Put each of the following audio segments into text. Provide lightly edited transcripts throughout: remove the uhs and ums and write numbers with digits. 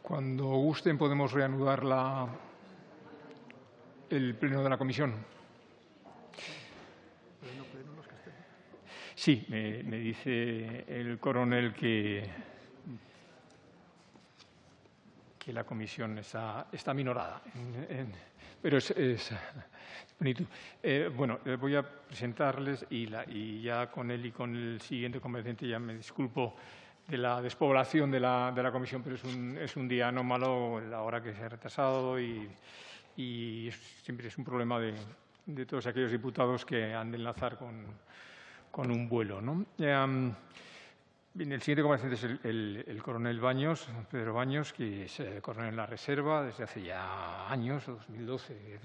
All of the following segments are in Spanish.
Cuando gusten podemos reanudar el pleno de la comisión. Sí, me dice el coronel que la comisión está minorada. Pero es bonito. Bueno, voy a presentarles y ya con él y con el siguiente compareciente ya me disculpo de la despoblación de la comisión, pero es un día anómalo, la hora que se ha retrasado y siempre es un problema de todos aquellos diputados que han de enlazar con un vuelo, ¿no? El siguiente compareciente es el coronel Baños, Pedro Baños, que es coronel en la reserva desde hace ya años, 2012,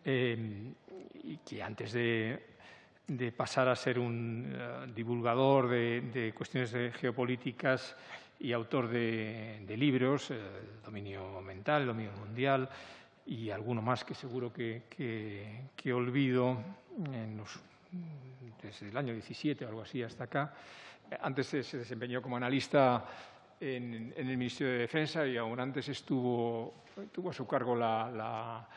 y que antes de pasar a ser un divulgador de cuestiones geopolíticas y autor de libros, el dominio mental, el dominio mundial y alguno más que seguro que olvido desde el año 17 o algo así hasta acá. Antes se desempeñó como analista en el Ministerio de Defensa y aún antes tuvo a su cargo la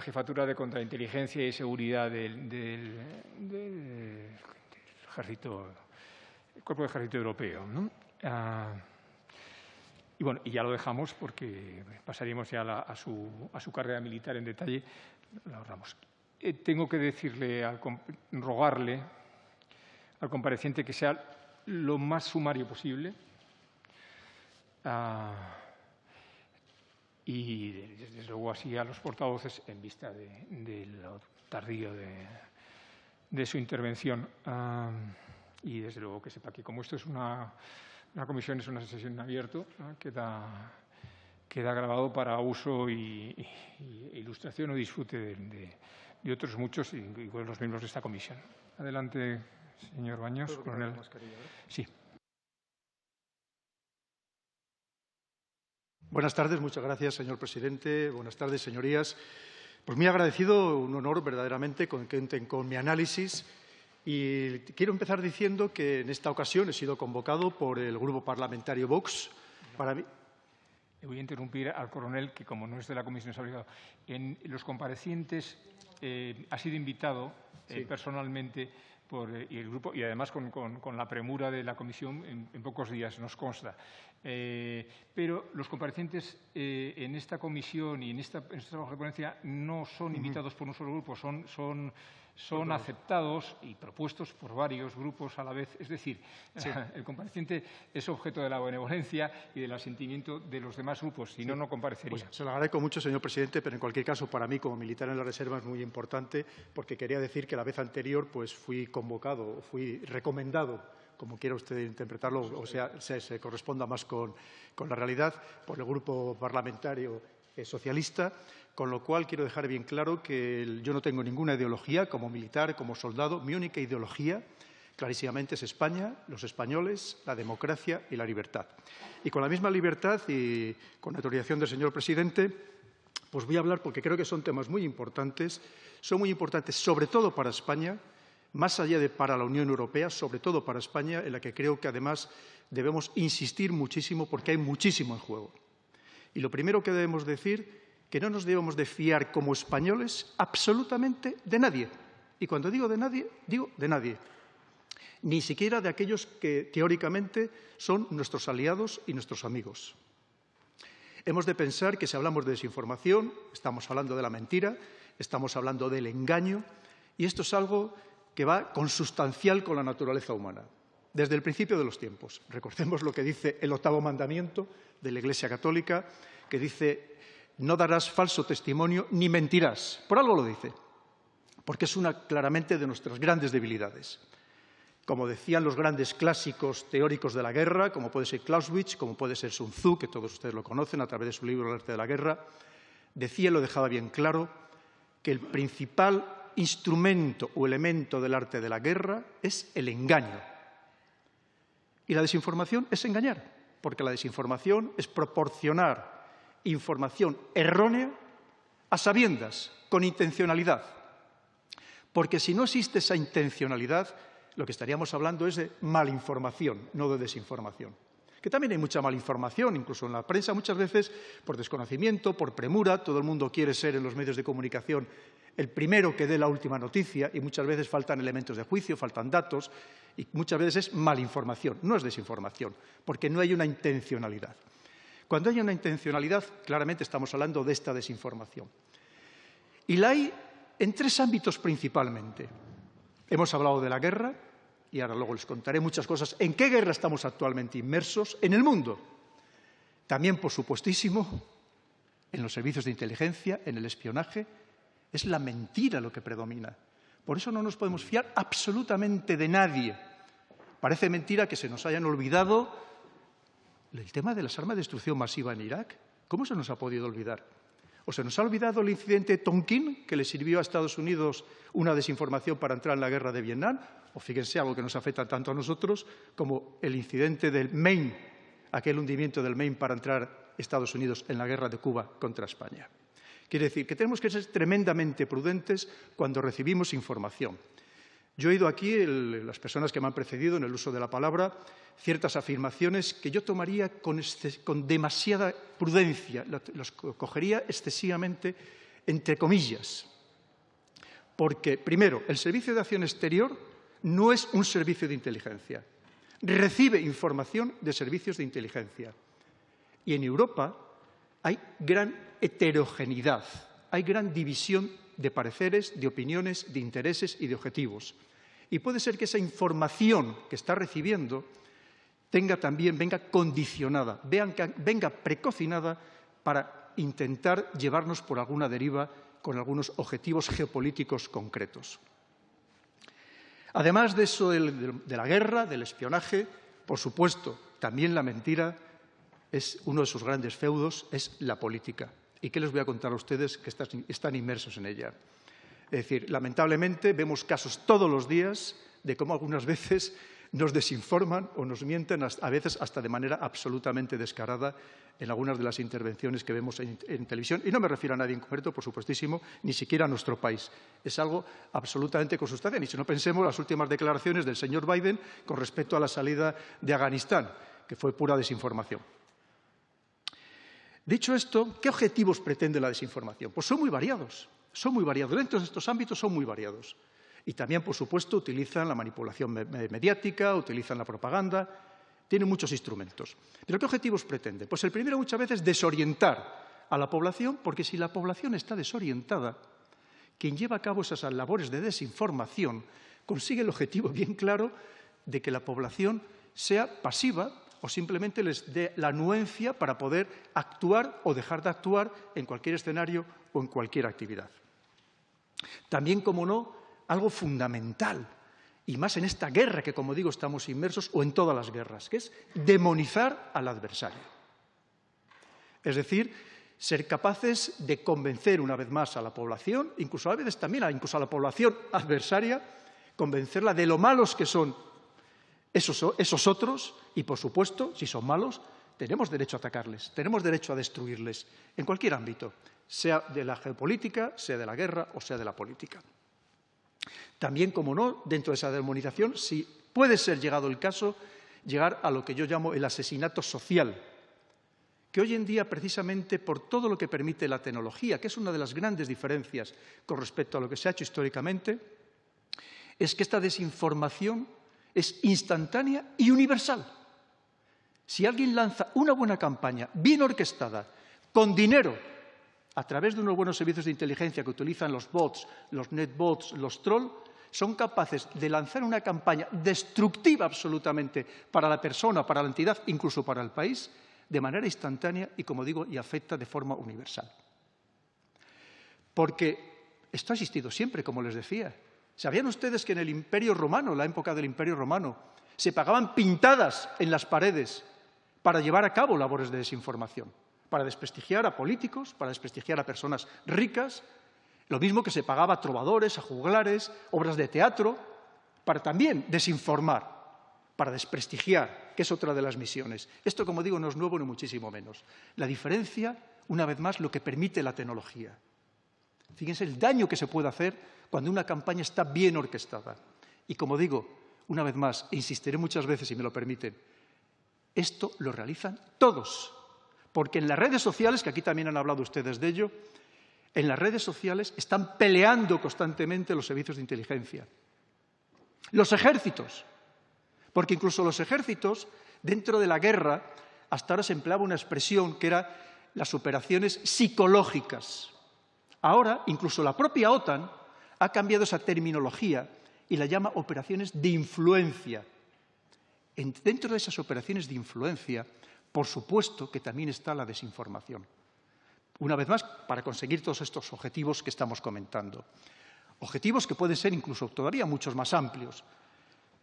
jefatura de contrainteligencia y seguridad del ejército, el Cuerpo de Ejército Europeo, ¿no? Y bueno, y ya lo dejamos porque pasaríamos ya a su carrera militar en detalle. La ahorramos. Tengo que decirle, rogarle al compareciente que sea lo más sumario posible y, desde luego, así a los portavoces en vista de lo tardío de su intervención. Y, desde luego, que sepa que como esto es una comisión, es una sesión en abierto, ¿no? Queda grabado para uso y ilustración o disfrute de otros muchos, igual los miembros de esta comisión. Adelante, señor Baños, coronel. Sí. Buenas tardes, muchas gracias, señor presidente. Buenas tardes, señorías. Pues muy agradecido, un honor verdaderamente que cuenten con mi análisis. Y quiero empezar diciendo que en esta ocasión he sido convocado por el Grupo Parlamentario Vox para mí. Le voy a interrumpir al coronel, que como no es de la comisión, se ha obligado. En los comparecientes ha sido invitado personalmente y el grupo, y además con la premura de la comisión en pocos días, nos consta. Pero los comparecientes en esta comisión y en este trabajo de ponencia no son invitados por un solo grupo, son aceptados y propuestos por varios grupos a la vez. Es decir, el compareciente es objeto de la benevolencia y del asentimiento de los demás grupos, si no, no comparecería. Pues se lo agradezco mucho, señor presidente, pero en cualquier caso, para mí, como militar en la reserva, es muy importante, porque quería decir que la vez anterior pues, fui convocado, fui recomendado, como quiera usted interpretarlo, o sea, se corresponda más con la realidad, por el Grupo Parlamentario Socialista, con lo cual quiero dejar bien claro que yo no tengo ninguna ideología como militar, como soldado. Mi única ideología, clarísimamente, es España, los españoles, la democracia y la libertad. Y con la misma libertad y con la autorización del señor presidente, pues voy a hablar porque creo que son temas muy importantes. Son muy importantes sobre todo para España, más allá de para la Unión Europea, sobre todo para España, en la que creo que además debemos insistir muchísimo porque hay muchísimo en juego. Y lo primero que debemos decir, que no nos debemos de fiar como españoles absolutamente de nadie. Y cuando digo de nadie, digo de nadie. Ni siquiera de aquellos que teóricamente son nuestros aliados y nuestros amigos. Hemos de pensar que si hablamos de desinformación, estamos hablando de la mentira, estamos hablando del engaño, y esto es algo que va consustancial con la naturaleza humana. Desde el principio de los tiempos. Recordemos lo que dice el 8º mandamiento de la Iglesia Católica, que dice: no darás falso testimonio ni mentirás. Por algo lo dice, porque es una claramente de nuestras grandes debilidades. Como decían los grandes clásicos teóricos de la guerra, como puede ser Clausewitz, como puede ser Sun Tzu, que todos ustedes lo conocen a través de su libro El arte de la guerra, decía y lo dejaba bien claro que el principal instrumento o elemento del arte de la guerra es el engaño. Y la desinformación es engañar, porque la desinformación es proporcionar información errónea a sabiendas, con intencionalidad. Porque si no existe esa intencionalidad, lo que estaríamos hablando es de malinformación, no de desinformación. que también hay mucha malinformación, incluso en la prensa muchas veces por desconocimiento, por premura, todo el mundo quiere ser en los medios de comunicación el primero que dé la última noticia y muchas veces faltan elementos de juicio, faltan datos y muchas veces es malinformación, no es desinformación, porque no hay una intencionalidad. Cuando hay una intencionalidad, claramente estamos hablando de esta desinformación. Y la hay en tres ámbitos principalmente. Hemos hablado de la guerra, y ahora luego les contaré muchas cosas. ¿En qué guerra estamos actualmente inmersos? En el mundo. También, por supuestísimo, en los servicios de inteligencia, en el espionaje. Es la mentira lo que predomina. Por eso no nos podemos fiar absolutamente de nadie. Parece mentira que se nos hayan olvidado el tema de las armas de destrucción masiva en Irak. ¿Cómo se nos ha podido olvidar? ¿O se nos ha olvidado el incidente Tonkin, que le sirvió a Estados Unidos una desinformación para entrar en la guerra de Vietnam? O fíjense, algo que nos afecta tanto a nosotros como el incidente del Maine, aquel hundimiento del Maine para entrar Estados Unidos en la guerra de Cuba contra España. Quiere decir que tenemos que ser tremendamente prudentes cuando recibimos información. Yo he oído aquí, las personas que me han precedido en el uso de la palabra, ciertas afirmaciones que yo tomaría con demasiada prudencia, las cogería excesivamente entre comillas. Porque, primero, el Servicio de Acción Exterior no es un servicio de inteligencia. Recibe información de servicios de inteligencia. Y en Europa hay gran heterogeneidad, hay gran división de pareceres, de opiniones, de intereses y de objetivos. Y puede ser que esa información que está recibiendo venga condicionada, venga precocinada para intentar llevarnos por alguna deriva con algunos objetivos geopolíticos concretos. Además de eso de la guerra, del espionaje, por supuesto, también la mentira es uno de sus grandes feudos, es la política. ¿Y qué les voy a contar a ustedes que están inmersos en ella? Es decir, lamentablemente vemos casos todos los días de cómo algunas veces nos desinforman o nos mienten, a veces hasta de manera absolutamente descarada en algunas de las intervenciones que vemos en televisión. Y no me refiero a nadie en concreto, por supuestísimo, ni siquiera a nuestro país. Es algo absolutamente consustancial. Y si no pensemos las últimas declaraciones del señor Biden con respecto a la salida de Afganistán, que fue pura desinformación. Dicho esto, ¿qué objetivos pretende la desinformación? Pues son muy variados. Son muy variados. Dentro de estos ámbitos son muy variados. Y también, por supuesto, utilizan la manipulación mediática, utilizan la propaganda, tienen muchos instrumentos. ¿Pero qué objetivos pretende? Pues el primero muchas veces desorientar a la población, porque si la población está desorientada, quien lleva a cabo esas labores de desinformación consigue el objetivo bien claro de que la población sea pasiva o simplemente les dé la anuencia para poder actuar o dejar de actuar en cualquier escenario o en cualquier actividad. También, como no, algo fundamental, y más en esta guerra que, como digo, estamos inmersos, o en todas las guerras, que es demonizar al adversario. Es decir, ser capaces de convencer una vez más a la población, incluso a veces también incluso a la población adversaria, convencerla de lo malos que son esos otros y, por supuesto, si son malos, tenemos derecho a atacarles, tenemos derecho a destruirles, en cualquier ámbito, sea de la geopolítica, sea de la guerra o sea de la política. También, como no, dentro de esa demonización, si puede ser llegado el caso, llegar a lo que yo llamo el asesinato social, que hoy en día, precisamente por todo lo que permite la tecnología, que es una de las grandes diferencias con respecto a lo que se ha hecho históricamente, es que esta desinformación es instantánea y universal. Si alguien lanza una buena campaña, bien orquestada, con dinero, a través de unos buenos servicios de inteligencia que utilizan los bots, los netbots, los trolls, son capaces de lanzar una campaña destructiva absolutamente para la persona, para la entidad, incluso para el país, de manera instantánea y, como digo, y afecta de forma universal. Porque esto ha existido siempre, como les decía. ¿Sabían ustedes que en el Imperio Romano, en la época del Imperio Romano, se pagaban pintadas en las paredes para llevar a cabo labores de desinformación? Para desprestigiar a políticos, para desprestigiar a personas ricas, lo mismo que se pagaba a trovadores, a juglares, obras de teatro, para también desinformar, para desprestigiar, que es otra de las misiones. Esto, como digo, no es nuevo ni muchísimo menos. La diferencia, una vez más, lo que permite la tecnología. Fíjense el daño que se puede hacer cuando una campaña está bien orquestada. Y, como digo, una vez más, e insistiré muchas veces, si me lo permiten, Esto lo realizan todos, porque en las redes sociales, que aquí también han hablado ustedes de ello, en las redes sociales están peleando constantemente los servicios de inteligencia. Los ejércitos, porque incluso los ejércitos, dentro de la guerra, hasta ahora se empleaba una expresión que era las operaciones psicológicas. Ahora, incluso la propia OTAN ha cambiado esa terminología y la llama operaciones de influencia. Dentro de esas operaciones de influencia, por supuesto que también está la desinformación. Una vez más, para conseguir todos estos objetivos que estamos comentando. Objetivos que pueden ser incluso todavía muchos más amplios.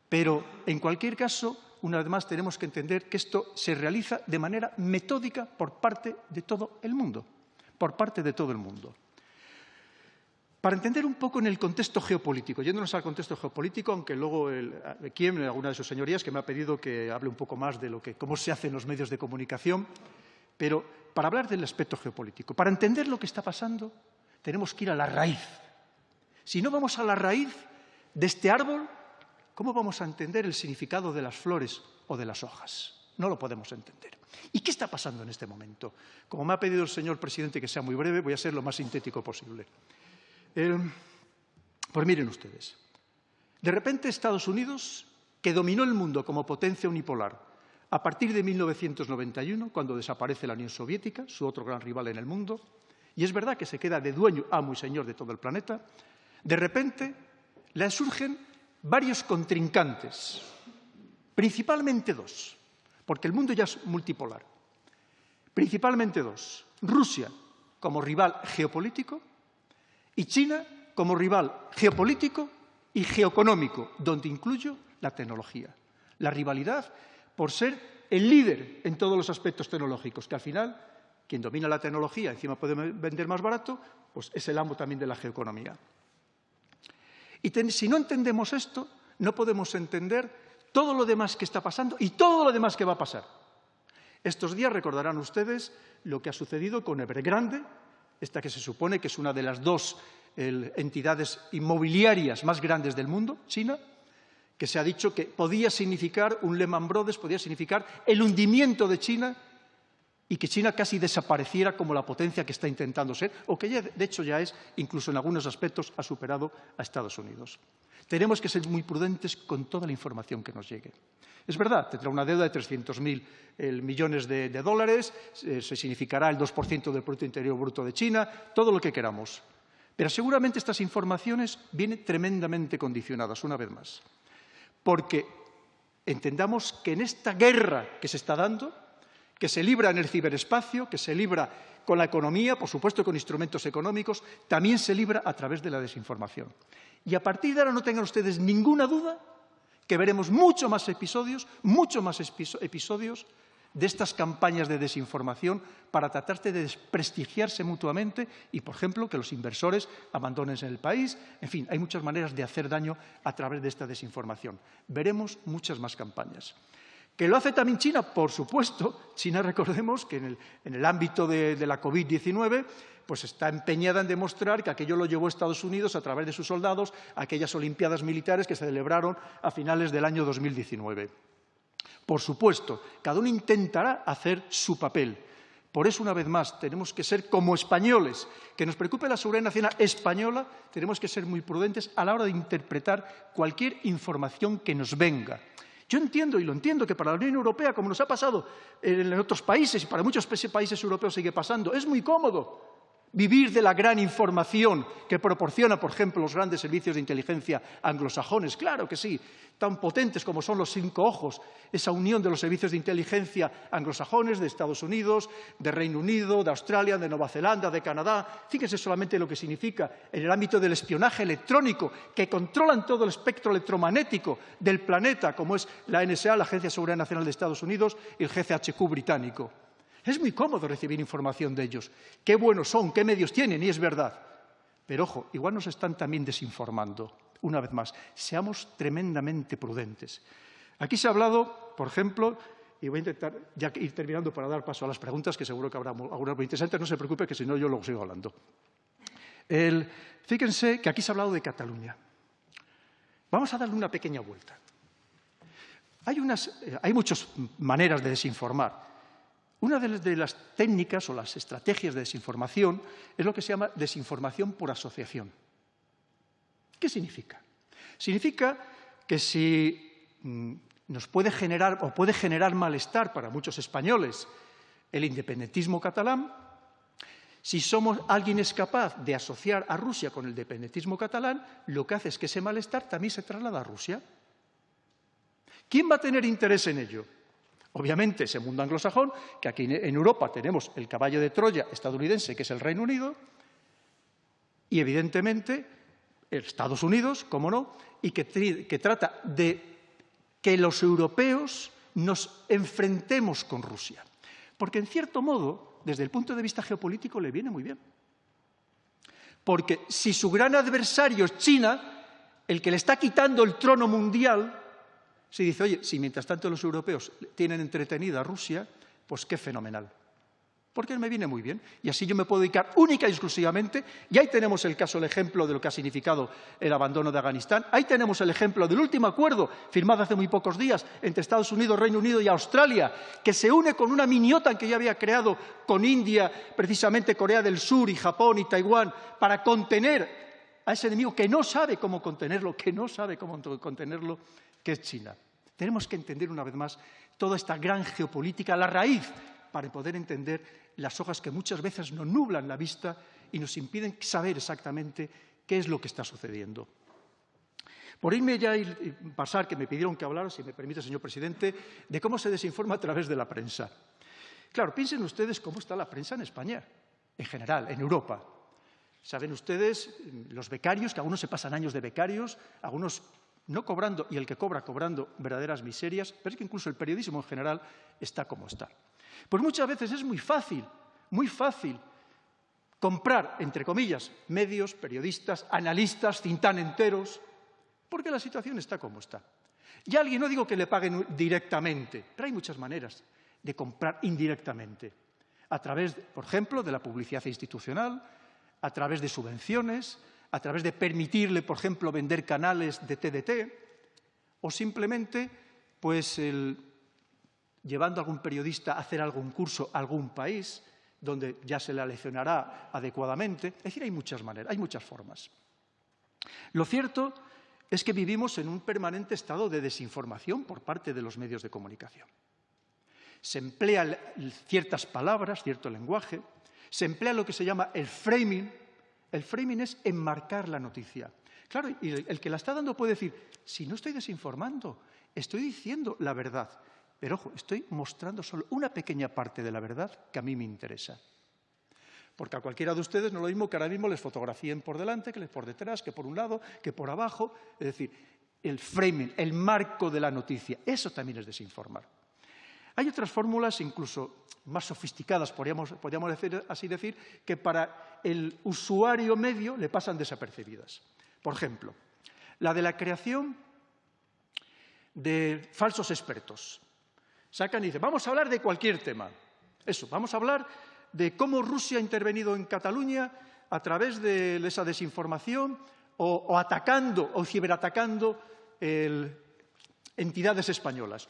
Pero, en cualquier caso, una vez más tenemos que entender que esto se realiza de manera metódica por parte de todo el mundo. Por parte de todo el mundo. Para entender un poco en el contexto geopolítico, yéndonos al contexto geopolítico, aunque luego Kiem, alguna de sus señorías, que me ha pedido que hable un poco más de cómo se hace en los medios de comunicación, pero para hablar del aspecto geopolítico, para entender lo que está pasando, tenemos que ir a la raíz. Si no vamos a la raíz de este árbol, ¿cómo vamos a entender el significado de las flores o de las hojas? No lo podemos entender. ¿Y qué está pasando en este momento? Como me ha pedido el señor presidente que sea muy breve, voy a ser lo más sintético posible. Pues miren ustedes, de repente Estados Unidos, que dominó el mundo como potencia unipolar a partir de 1991, cuando desaparece la Unión Soviética, su otro gran rival en el mundo, y es verdad que se queda de dueño, amo y señor de todo el planeta, de repente le surgen varios contrincantes, principalmente dos, porque el mundo ya es multipolar, principalmente dos, Rusia como rival geopolítico, y China como rival geopolítico y geoeconómico, donde incluyo la tecnología. La rivalidad por ser el líder en todos los aspectos tecnológicos, que al final, quien domina la tecnología, encima puede vender más barato, pues es el amo también de la geoeconomía. Y si no entendemos esto, no podemos entender todo lo demás que está pasando y todo lo demás que va a pasar. Estos días recordarán ustedes lo que ha sucedido con Evergrande, esta que se supone que es una de las dos entidades inmobiliarias más grandes del mundo, China, que se ha dicho que podía significar un Lehman Brothers, podía significar el hundimiento de China y que China casi desapareciera como la potencia que está intentando ser, o que ya, de hecho ya es, incluso en algunos aspectos, ha superado a Estados Unidos. Tenemos que ser muy prudentes con toda la información que nos llegue. Es verdad, tendrá una deuda de 300.000 millones de dólares, se significará el 2% del Producto Interior Bruto de China, todo lo que queramos. Pero seguramente estas informaciones vienen tremendamente condicionadas, una vez más. Porque entendamos que en esta guerra que se está dando, que se libra en el ciberespacio, que se libra con la economía, por supuesto con instrumentos económicos, también se libra a través de la desinformación. Y a partir de ahora no tengan ustedes ninguna duda que veremos mucho más episodios de estas campañas de desinformación para tratar de desprestigiarse mutuamente y, por ejemplo, que los inversores abandonen el país. En fin, hay muchas maneras de hacer daño a través de esta desinformación. Veremos muchas más campañas. ¿Que lo hace también China? Por supuesto. China, recordemos que en el ámbito de la COVID-19 pues está empeñada en demostrar que aquello lo llevó Estados Unidos a través de sus soldados a aquellas Olimpiadas militares que se celebraron a finales del año 2019. Por supuesto, cada uno intentará hacer su papel. Por eso, una vez más, tenemos que ser como españoles. Que nos preocupe la seguridad nacional española, tenemos que ser muy prudentes a la hora de interpretar cualquier información que nos venga. Yo entiendo, y lo entiendo, que para la Unión Europea, como nos ha pasado en otros países, y para muchos países europeos sigue pasando, es muy cómodo vivir de la gran información que proporciona, por ejemplo, los grandes servicios de inteligencia anglosajones. Claro que sí, tan potentes como son los 5 ojos, esa unión de los servicios de inteligencia anglosajones, de Estados Unidos, de Reino Unido, de Australia, de Nueva Zelanda, de Canadá. Fíjense solamente lo que significa en el ámbito del espionaje electrónico, que controlan todo el espectro electromagnético del planeta, como es la NSA, la Agencia de Seguridad Nacional de Estados Unidos, y el GCHQ británico. Es muy cómodo recibir información de ellos. Qué buenos son, qué medios tienen, y es verdad. Pero, ojo, igual nos están también desinformando. Una vez más, seamos tremendamente prudentes. Aquí se ha hablado, por ejemplo, y voy a intentar ya ir terminando para dar paso a las preguntas, que seguro que habrá algunas muy interesantes. No se preocupe, que si no yo luego sigo hablando. Fíjense que aquí se ha hablado de Cataluña. Vamos a darle una pequeña vuelta. Hay muchas maneras de desinformar. Una de las técnicas o las estrategias de desinformación es lo que se llama desinformación por asociación. ¿Qué significa? Significa que si nos puede generar o puede generar malestar para muchos españoles el independentismo catalán, si alguien es capaz de asociar a Rusia con el independentismo catalán, lo que hace es que ese malestar también se traslada a Rusia. ¿Quién va a tener interés en ello? Obviamente ese mundo anglosajón, que aquí en Europa tenemos el caballo de Troya estadounidense, que es el Reino Unido, y evidentemente Estados Unidos, cómo no, y que trata de que los europeos nos enfrentemos con Rusia. Porque, en cierto modo, desde el punto de vista geopolítico, le viene muy bien. Porque si su gran adversario es China, el que le está quitando el trono mundial, se dice, oye, si mientras tanto los europeos tienen entretenida a Rusia, pues qué fenomenal. Porque me viene muy bien. Y así yo me puedo dedicar única y exclusivamente, y ahí tenemos el caso, el ejemplo de lo que ha significado el abandono de Afganistán, ahí tenemos el ejemplo del último acuerdo firmado hace muy pocos días entre Estados Unidos, Reino Unido y Australia, que se une con una mini OTAN que ya había creado con India, precisamente Corea del Sur y Japón y Taiwán, para contener a ese enemigo que no sabe cómo contenerlo, que es China. Tenemos que entender una vez más toda esta gran geopolítica, la raíz, para poder entender las hojas que muchas veces nos nublan la vista y nos impiden saber exactamente qué es lo que está sucediendo. Por irme ya y pasar, que me pidieron que hablara, si me permite, señor presidente, de cómo se desinforma a través de la prensa. Claro, piensen ustedes cómo está la prensa en España, en general, en Europa. Saben ustedes, los becarios, que algunos se pasan años de becarios, algunos no cobrando, y el que cobra cobrando verdaderas miserias, pero es que incluso el periodismo en general está como está. Pues muchas veces es muy fácil comprar, entre comillas, medios, periodistas, analistas, think tank enteros, porque la situación está como está. Y a alguien, no digo que le paguen directamente, pero hay muchas maneras de comprar indirectamente, a través, por ejemplo, de la publicidad institucional, a través de subvenciones, a través de permitirle, por ejemplo, vender canales de TDT, o simplemente, pues, llevando a algún periodista a hacer algún curso a algún país, donde ya se le leccionará adecuadamente. Es decir, hay muchas maneras, hay muchas formas. Lo cierto es que vivimos en un permanente estado de desinformación por parte de los medios de comunicación. Se emplean ciertas palabras, cierto lenguaje, se emplea lo que se llama el framing. El framing es enmarcar la noticia. Claro, y el que la está dando puede decir, si no estoy desinformando, estoy diciendo la verdad. Pero, ojo, estoy mostrando solo una pequeña parte de la verdad que a mí me interesa. Porque a cualquiera de ustedes no es lo mismo que ahora mismo les fotografíen por delante, que les por detrás, que por un lado, que por abajo. Es decir, el framing, el marco de la noticia, eso también es desinformar. Hay otras fórmulas incluso más sofisticadas, podríamos así decir, que para el usuario medio le pasan desapercibidas. Por ejemplo, la de la creación de falsos expertos. Sacan y dicen, vamos a hablar de cualquier tema. Eso, vamos a hablar de cómo Rusia ha intervenido en Cataluña a través de esa desinformación o atacando o ciberatacando entidades españolas.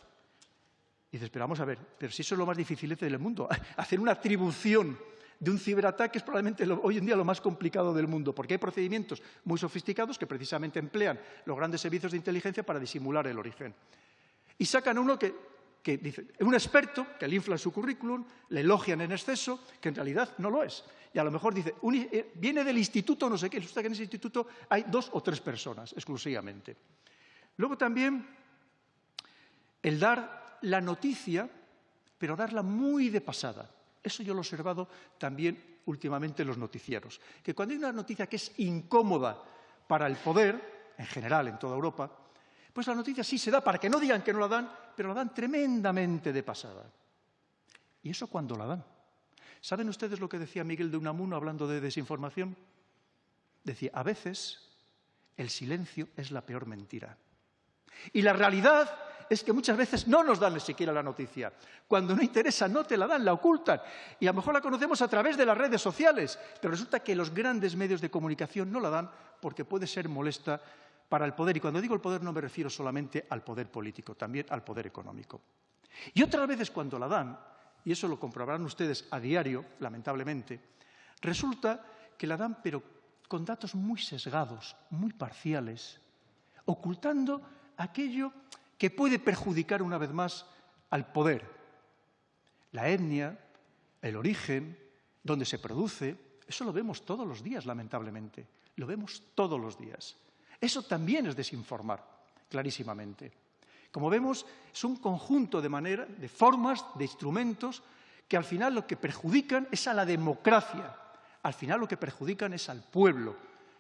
Y dices, pero vamos a ver, pero si eso es lo más difícil del mundo, hacer una atribución de un ciberataque es probablemente hoy en día lo más complicado del mundo, porque hay procedimientos muy sofisticados que precisamente emplean los grandes servicios de inteligencia para disimular el origen. Y sacan uno que dice, un experto que le infla su currículum, le elogian en exceso, que en realidad no lo es. Y a lo mejor dice, viene del instituto no sé qué, resulta que en ese instituto hay 2 o 3 personas exclusivamente. Luego también el dar la noticia, pero darla muy de pasada. Eso yo lo he observado también últimamente en los noticieros. Que cuando hay una noticia que es incómoda para el poder, en general en toda Europa, pues la noticia sí se da para que no digan que no la dan, pero la dan tremendamente de pasada. ¿Y eso cuándo la dan? ¿Saben ustedes lo que decía Miguel de Unamuno hablando de desinformación? Decía, a veces el silencio es la peor mentira. Y la realidad es que muchas veces no nos dan ni siquiera la noticia. Cuando no interesa, no te la dan, la ocultan. Y a lo mejor la conocemos a través de las redes sociales, pero resulta que los grandes medios de comunicación no la dan porque puede ser molesta para el poder. Y cuando digo el poder no me refiero solamente al poder político, también al poder económico. Y otras veces cuando la dan, y eso lo comprobarán ustedes a diario, lamentablemente, resulta que la dan pero con datos muy sesgados, muy parciales, ocultando aquello que puede perjudicar una vez más al poder. La etnia, el origen, dónde se produce, eso lo vemos todos los días, lamentablemente. Lo vemos todos los días. Eso también es desinformar, clarísimamente. Como vemos, es un conjunto de formas, de instrumentos, que al final lo que perjudican es a la democracia. Al final lo que perjudican es al pueblo,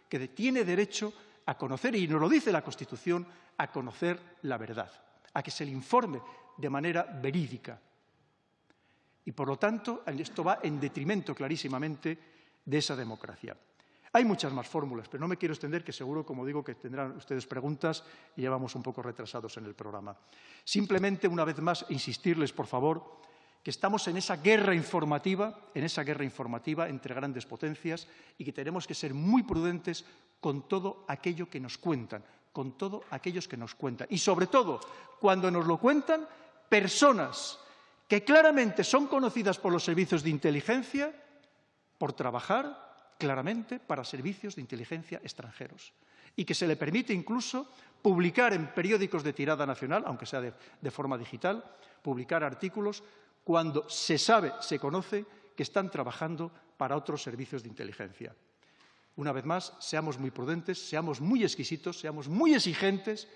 que tiene derecho a conocer, y nos lo dice la Constitución, a conocer la verdad, a que se le informe de manera verídica. Y, por lo tanto, esto va en detrimento clarísimamente de esa democracia. Hay muchas más fórmulas, pero no me quiero extender, que seguro, como digo, que tendrán ustedes preguntas y ya vamos un poco retrasados en el programa. Simplemente, una vez más, insistirles, por favor, que estamos en esa guerra informativa entre grandes potencias y que tenemos que ser muy prudentes con todo aquello que nos cuentan, con todos aquellos que nos cuentan. Y, sobre todo, cuando nos lo cuentan personas que claramente son conocidas por los servicios de inteligencia por trabajar claramente para servicios de inteligencia extranjeros y que se le permite incluso publicar en periódicos de tirada nacional, aunque sea de forma digital, publicar artículos cuando se sabe, se conoce que están trabajando para otros servicios de inteligencia. Una vez más, seamos muy prudentes, seamos muy exquisitos, seamos muy exigentes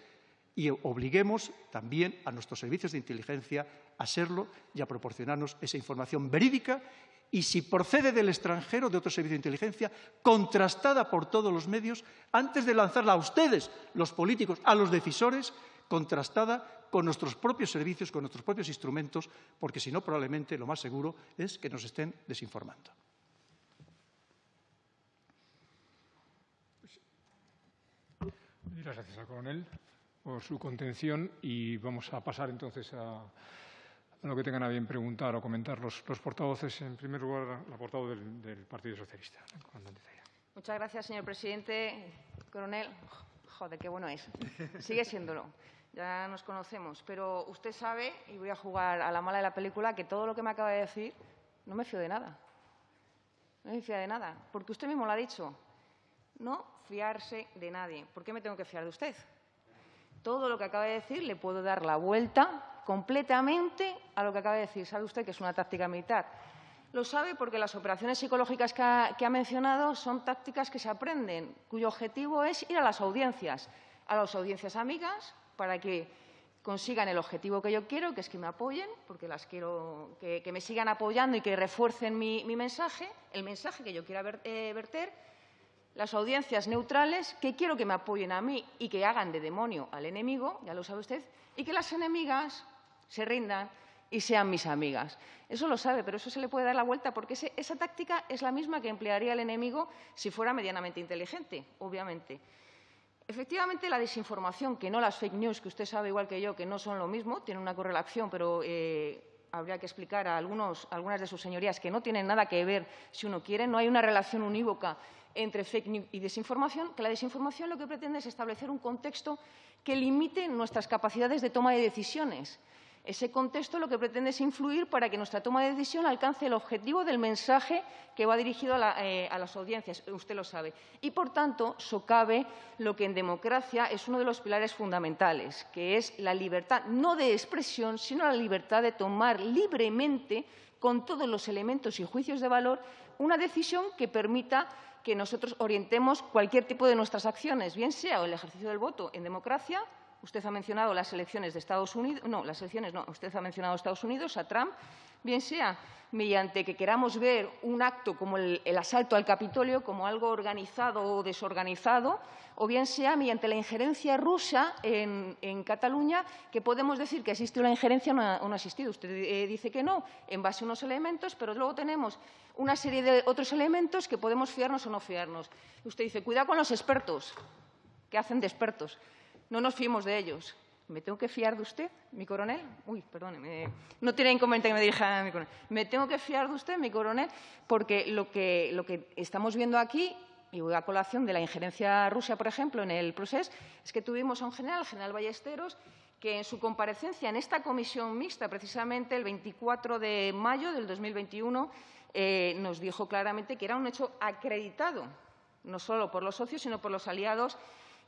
y obliguemos también a nuestros servicios de inteligencia a serlo y a proporcionarnos esa información verídica y, si procede del extranjero, de otro servicio de inteligencia, contrastada por todos los medios, antes de lanzarla a ustedes, los políticos, a los decisores, contrastada con nuestros propios servicios, con nuestros propios instrumentos, porque si no, probablemente lo más seguro es que nos estén desinformando. Muchas gracias al coronel por su contención y vamos a pasar entonces a lo que tengan a bien preguntar o comentar los portavoces. En primer lugar, la portavoz del Partido Socialista. Muchas gracias, señor presidente. Coronel, joder, qué bueno es. Sigue siéndolo. Ya nos conocemos. Pero usted sabe, y voy a jugar a la mala de la película, que todo lo que me acaba de decir no me fío de nada. No me fío de nada. Porque usted mismo lo ha dicho. No fiarse de nadie. ¿Por qué me tengo que fiar de usted? Todo lo que acaba de decir le puedo dar la vuelta completamente a lo que acaba de decir. ¿Sabe usted que es una táctica militar? Lo sabe porque las operaciones psicológicas que ha mencionado son tácticas que se aprenden, cuyo objetivo es ir a las audiencias amigas, para que consigan el objetivo que yo quiero, que es que me apoyen, porque las quiero que me sigan apoyando y que refuercen mi mensaje, el mensaje que yo quiera verter. Las audiencias neutrales, que quiero que me apoyen a mí y que hagan de demonio al enemigo, ya lo sabe usted, y que las enemigas se rindan y sean mis amigas. Eso lo sabe, pero eso se le puede dar la vuelta porque esa táctica es la misma que emplearía el enemigo si fuera medianamente inteligente, obviamente. Efectivamente, la desinformación, que no las fake news, que usted sabe igual que yo que no son lo mismo, tienen una correlación, pero habría que explicar a algunas de sus señorías que no tienen nada que ver, si uno quiere, no hay una relación unívoca entre fake news y desinformación, que la desinformación lo que pretende es establecer un contexto que limite nuestras capacidades de toma de decisiones. Ese contexto lo que pretende es influir para que nuestra toma de decisión alcance el objetivo del mensaje que va dirigido a las audiencias, usted lo sabe. Y, por tanto, socave lo que en democracia es uno de los pilares fundamentales, que es la libertad, no de expresión, sino la libertad de tomar libremente, con todos los elementos y juicios de valor, una decisión que permita que nosotros orientemos cualquier tipo de nuestras acciones, bien sea el ejercicio del voto en democracia. Usted ha mencionado las elecciones de Estados Unidos, no, las elecciones no, usted ha mencionado a Estados Unidos, a Trump, bien sea mediante que queramos ver un acto como el asalto al Capitolio como algo organizado o desorganizado, o bien sea mediante la injerencia rusa en Cataluña, que podemos decir que existe una injerencia o no ha existido. Usted dice que no, en base a unos elementos, pero luego tenemos una serie de otros elementos que podemos fiarnos o no fiarnos. Usted dice, cuidado con los expertos, que hacen de expertos. No nos fiemos de ellos. ¿Me tengo que fiar de usted, mi coronel? Uy, perdóneme, no tiene inconveniente que me dirija a mi coronel. ¿Me tengo que fiar de usted, mi coronel? Porque lo que estamos viendo aquí y voy a colación de la injerencia rusa, por ejemplo, en el proceso, es que tuvimos a un general, el general Ballesteros, que en su comparecencia en esta comisión mixta, precisamente el 24 de mayo del 2021, nos dijo claramente que era un hecho acreditado, no solo por los socios, sino por los aliados,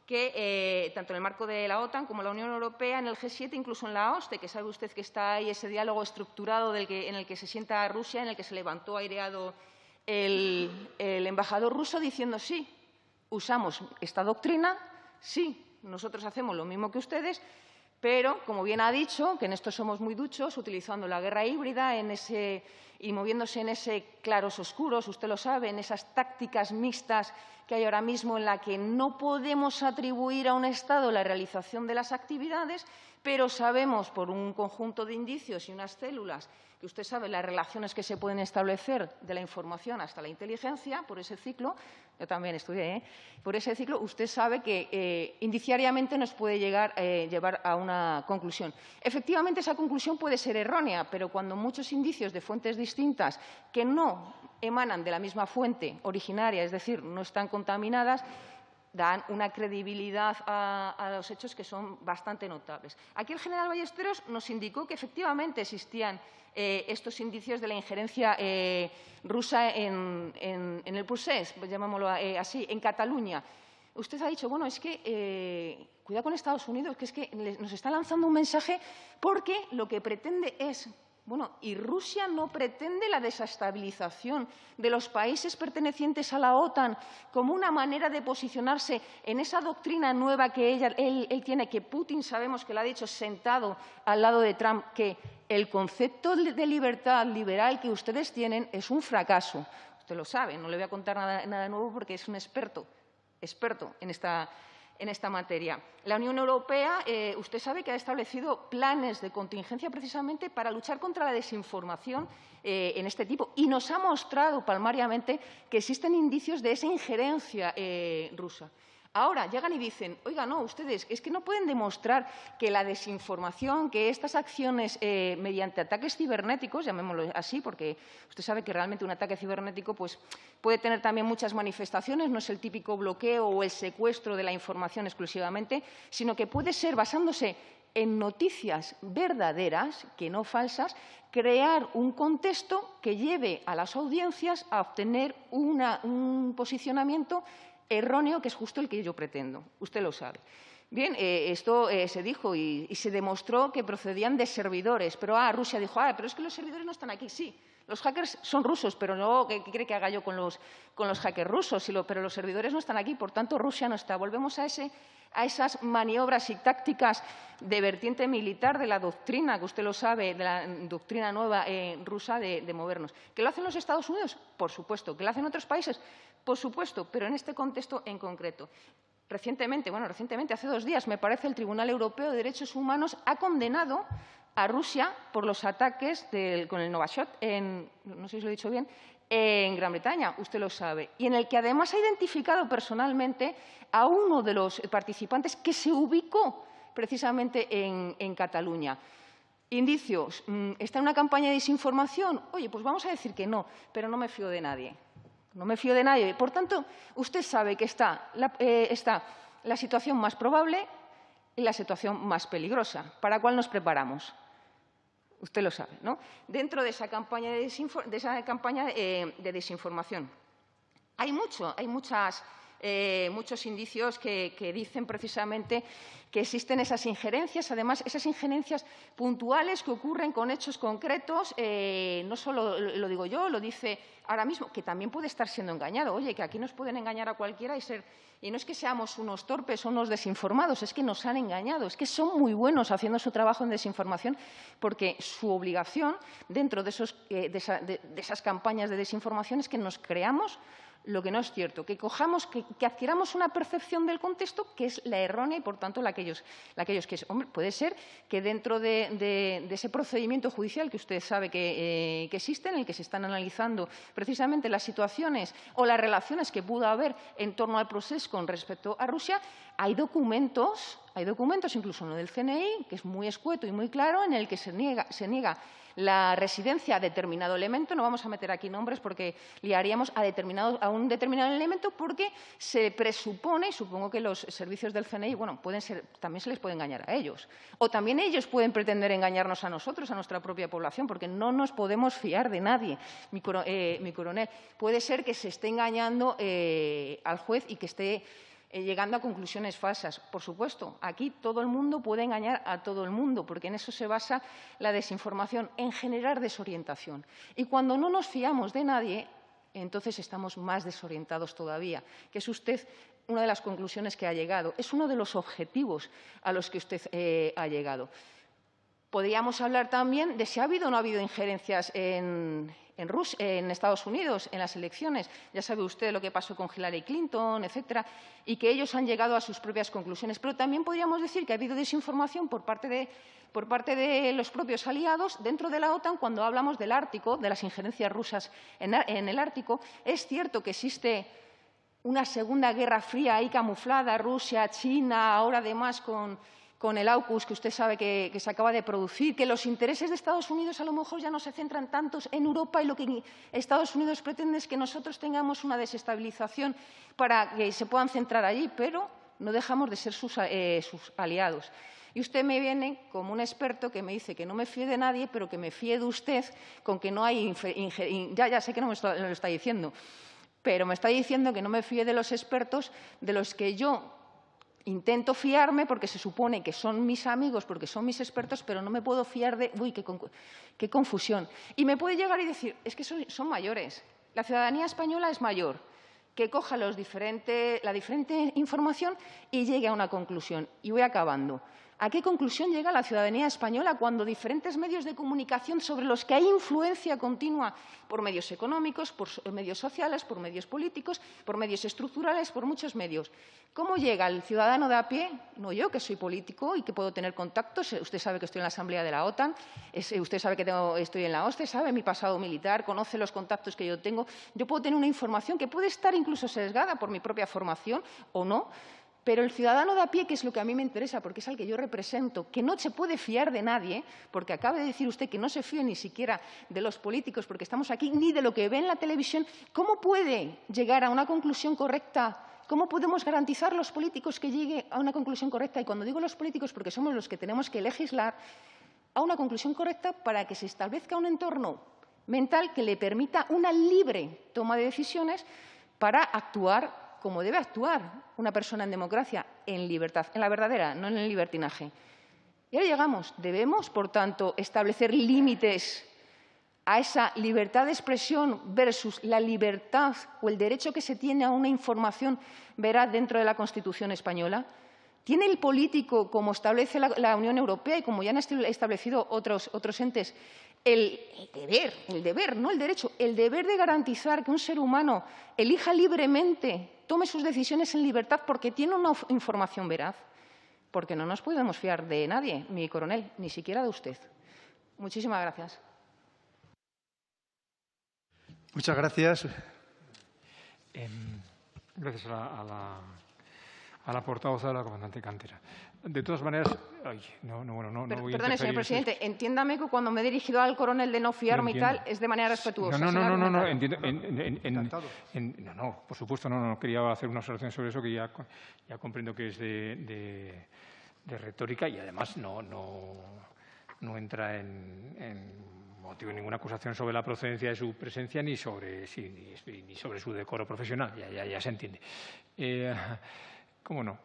que tanto en el marco de la OTAN como la Unión Europea, en el G7, incluso en la OSCE, que sabe usted que está ahí ese diálogo estructurado en el que se sienta Rusia, en el que se levantó aireado el embajador ruso diciendo sí, usamos esta doctrina, sí, nosotros hacemos lo mismo que ustedes, pero, como bien ha dicho, que en esto somos muy duchos, utilizando la guerra híbrida y moviéndose en ese claros oscuros, usted lo sabe, en esas tácticas mixtas que hay ahora mismo en la que no podemos atribuir a un Estado la realización de las actividades, pero sabemos por un conjunto de indicios y unas células que usted sabe las relaciones que se pueden establecer de la información hasta la inteligencia, por ese ciclo, yo también estudié, por ese ciclo, usted sabe que indiciariamente nos puede llevar a una conclusión. Efectivamente, esa conclusión puede ser errónea, pero cuando muchos indicios de fuentes distintas que no emanan de la misma fuente originaria, es decir, no están contaminadas, dan una credibilidad a los hechos que son bastante notables. Aquí el general Ballesteros nos indicó que efectivamente existían estos indicios de la injerencia rusa en el procés, llamémoslo así, en Cataluña. Usted ha dicho, bueno, es que cuidado con Estados Unidos, que es que nos está lanzando un mensaje porque lo que pretende es… Bueno, y Rusia no pretende la desestabilización de los países pertenecientes a la OTAN como una manera de posicionarse en esa doctrina nueva que él tiene, que Putin sabemos que lo ha dicho sentado al lado de Trump, que el concepto de libertad liberal que ustedes tienen es un fracaso. Usted lo sabe, no le voy a contar nada nuevo porque es un experto en esta materia. La Unión Europea, usted sabe que ha establecido planes de contingencia precisamente para luchar contra la desinformación en este tipo y nos ha mostrado palmariamente que existen indicios de esa injerencia rusa. Ahora llegan y dicen, oiga, no, ustedes, es que no pueden demostrar que la desinformación, que estas acciones mediante ataques cibernéticos, llamémoslo así, porque usted sabe que realmente un ataque cibernético pues, puede tener también muchas manifestaciones, no es el típico bloqueo o el secuestro de la información exclusivamente, sino que puede ser, basándose en noticias verdaderas, que no falsas, crear un contexto que lleve a las audiencias a obtener un posicionamiento erróneo, que es justo el que yo pretendo. Usted lo sabe. Bien, esto se dijo y se demostró que procedían de servidores. Pero Rusia dijo, pero es que los servidores no están aquí. Sí, los hackers son rusos, pero no, ¿qué cree que haga yo con los hackers rusos? Pero los servidores no están aquí, por tanto, Rusia no está. Volvemos a esas maniobras y tácticas de vertiente militar de la doctrina, que usted lo sabe, de la doctrina nueva rusa de movernos. ¿Que lo hacen los Estados Unidos? Por supuesto. ¿Que lo hacen otros países? Por supuesto, pero en este contexto en concreto. Recientemente, hace 2 días, me parece, el Tribunal Europeo de Derechos Humanos ha condenado a Rusia por los ataques con el Novichok, no sé si lo he dicho bien, en Gran Bretaña, usted lo sabe, y en el que además ha identificado personalmente a uno de los participantes que se ubicó precisamente en Cataluña. Indicios, ¿está en una campaña de desinformación? Oye, pues vamos a decir que no, pero no me fío de nadie. No me fío de nadie. Por tanto, usted sabe que está la situación más probable y la situación más peligrosa. ¿Para cuál nos preparamos? Usted lo sabe, ¿no? Dentro de esa campaña de desinformación. Hay muchos indicios que dicen precisamente que existen esas injerencias, además esas injerencias puntuales que ocurren con hechos concretos, no solo lo digo yo, lo dice ahora mismo, que también puede estar siendo engañado. Oye, que aquí nos pueden engañar a cualquiera y no es que seamos unos torpes o unos desinformados, es que nos han engañado, es que son muy buenos haciendo su trabajo en desinformación porque su obligación dentro de esas campañas de desinformación es que nos creamos lo que no es cierto, que adquiramos una percepción del contexto que es la errónea y, por tanto, la que ellos quieren. Hombre, puede ser que dentro de ese procedimiento judicial que usted sabe que existe, en el que se están analizando precisamente las situaciones o las relaciones que pudo haber en torno al proceso con respecto a Rusia, hay documentos Hay documentos, incluso uno del CNI, que es muy escueto y muy claro, en el que se niega la residencia a determinado elemento. No vamos a meter aquí nombres porque liaríamos a un determinado elemento, porque se presupone, y supongo que los servicios del CNI, bueno, también se les puede engañar a ellos. O también ellos pueden pretender engañarnos a nosotros, a nuestra propia población, porque no nos podemos fiar de nadie, mi coronel. Puede ser que se esté engañando al juez y que esté llegando a conclusiones falsas. Por supuesto, aquí todo el mundo puede engañar a todo el mundo, porque en eso se basa la desinformación, en generar desorientación. Y cuando no nos fiamos de nadie, entonces estamos más desorientados todavía, que es usted una de las conclusiones que ha llegado. Es uno de los objetivos a los que usted ha llegado. Podríamos hablar también de si ha habido o no ha habido injerencias en Estados Unidos, en las elecciones. Ya sabe usted lo que pasó con Hillary Clinton, etcétera, y que ellos han llegado a sus propias conclusiones. Pero también podríamos decir que ha habido desinformación por parte de los propios aliados dentro de la OTAN cuando hablamos del Ártico, de las injerencias rusas en el Ártico. Es cierto que existe una segunda guerra fría ahí camuflada, Rusia, China, ahora además con el AUKUS, que usted sabe que se acaba de producir, que los intereses de Estados Unidos a lo mejor ya no se centran tantos en Europa y lo que Estados Unidos pretende es que nosotros tengamos una desestabilización para que se puedan centrar allí, pero no dejamos de ser sus aliados. Y usted me viene como un experto que me dice que no me fíe de nadie, pero que me fíe de usted con que no hay ya sé que no me lo está diciendo, pero me está diciendo que no me fíe de los expertos de los que yo intento fiarme porque se supone que son mis amigos, porque son mis expertos, pero no me puedo fiar de… ¡Uy, qué confusión! Y me puede llegar y decir, es que son mayores, la ciudadanía española es mayor, que coja la diferente información y llegue a una conclusión. Y voy acabando. ¿A qué conclusión llega la ciudadanía española cuando diferentes medios de comunicación sobre los que hay influencia continua por medios económicos, por medios sociales, por medios políticos, por medios estructurales, por muchos medios? ¿Cómo llega el ciudadano de a pie? No yo, que soy político y que puedo tener contactos. Usted sabe que estoy en la Asamblea de la OTAN, usted sabe que estoy en la OSCE, sabe mi pasado militar, conoce los contactos que yo tengo. Yo puedo tener una información que puede estar incluso sesgada por mi propia formación o no. Pero el ciudadano de a pie, que es lo que a mí me interesa, porque es al que yo represento, que no se puede fiar de nadie, porque acaba de decir usted que no se fíe ni siquiera de los políticos, porque estamos aquí, ni de lo que ve en la televisión, ¿cómo puede llegar a una conclusión correcta? ¿Cómo podemos garantizar los políticos que llegue a una conclusión correcta? Y cuando digo los políticos, porque somos los que tenemos que legislar, a una conclusión correcta para que se establezca un entorno mental que le permita una libre toma de decisiones para actuar como debe actuar una persona en democracia, en libertad, en la verdadera, no en el libertinaje. Y ahora llegamos. Debemos, por tanto, establecer límites a esa libertad de expresión versus la libertad o el derecho que se tiene a una información veraz dentro de la Constitución española. ¿Tiene el político, como establece la Unión Europea y como ya han establecido otros entes, el deber, no el derecho, el deber de garantizar que un ser humano elija libremente, tome sus decisiones en libertad porque tiene una información veraz? Porque no nos podemos fiar de nadie, mi coronel, ni siquiera de usted. Muchísimas gracias. Muchas gracias. Gracias a la portavoz de la comandante Cantera. De todas maneras, no voy a… Perdone, señor presidente, entiéndame que cuando me he dirigido al coronel de no fiarme y tal, es de manera respetuosa. No, entiendo. No, por supuesto, no quería hacer una observación sobre eso, que ya comprendo que es de retórica y además no entra en motivo de ninguna acusación sobre la procedencia de su presencia ni sobre su decoro profesional, ya se entiende. ¿Cómo no?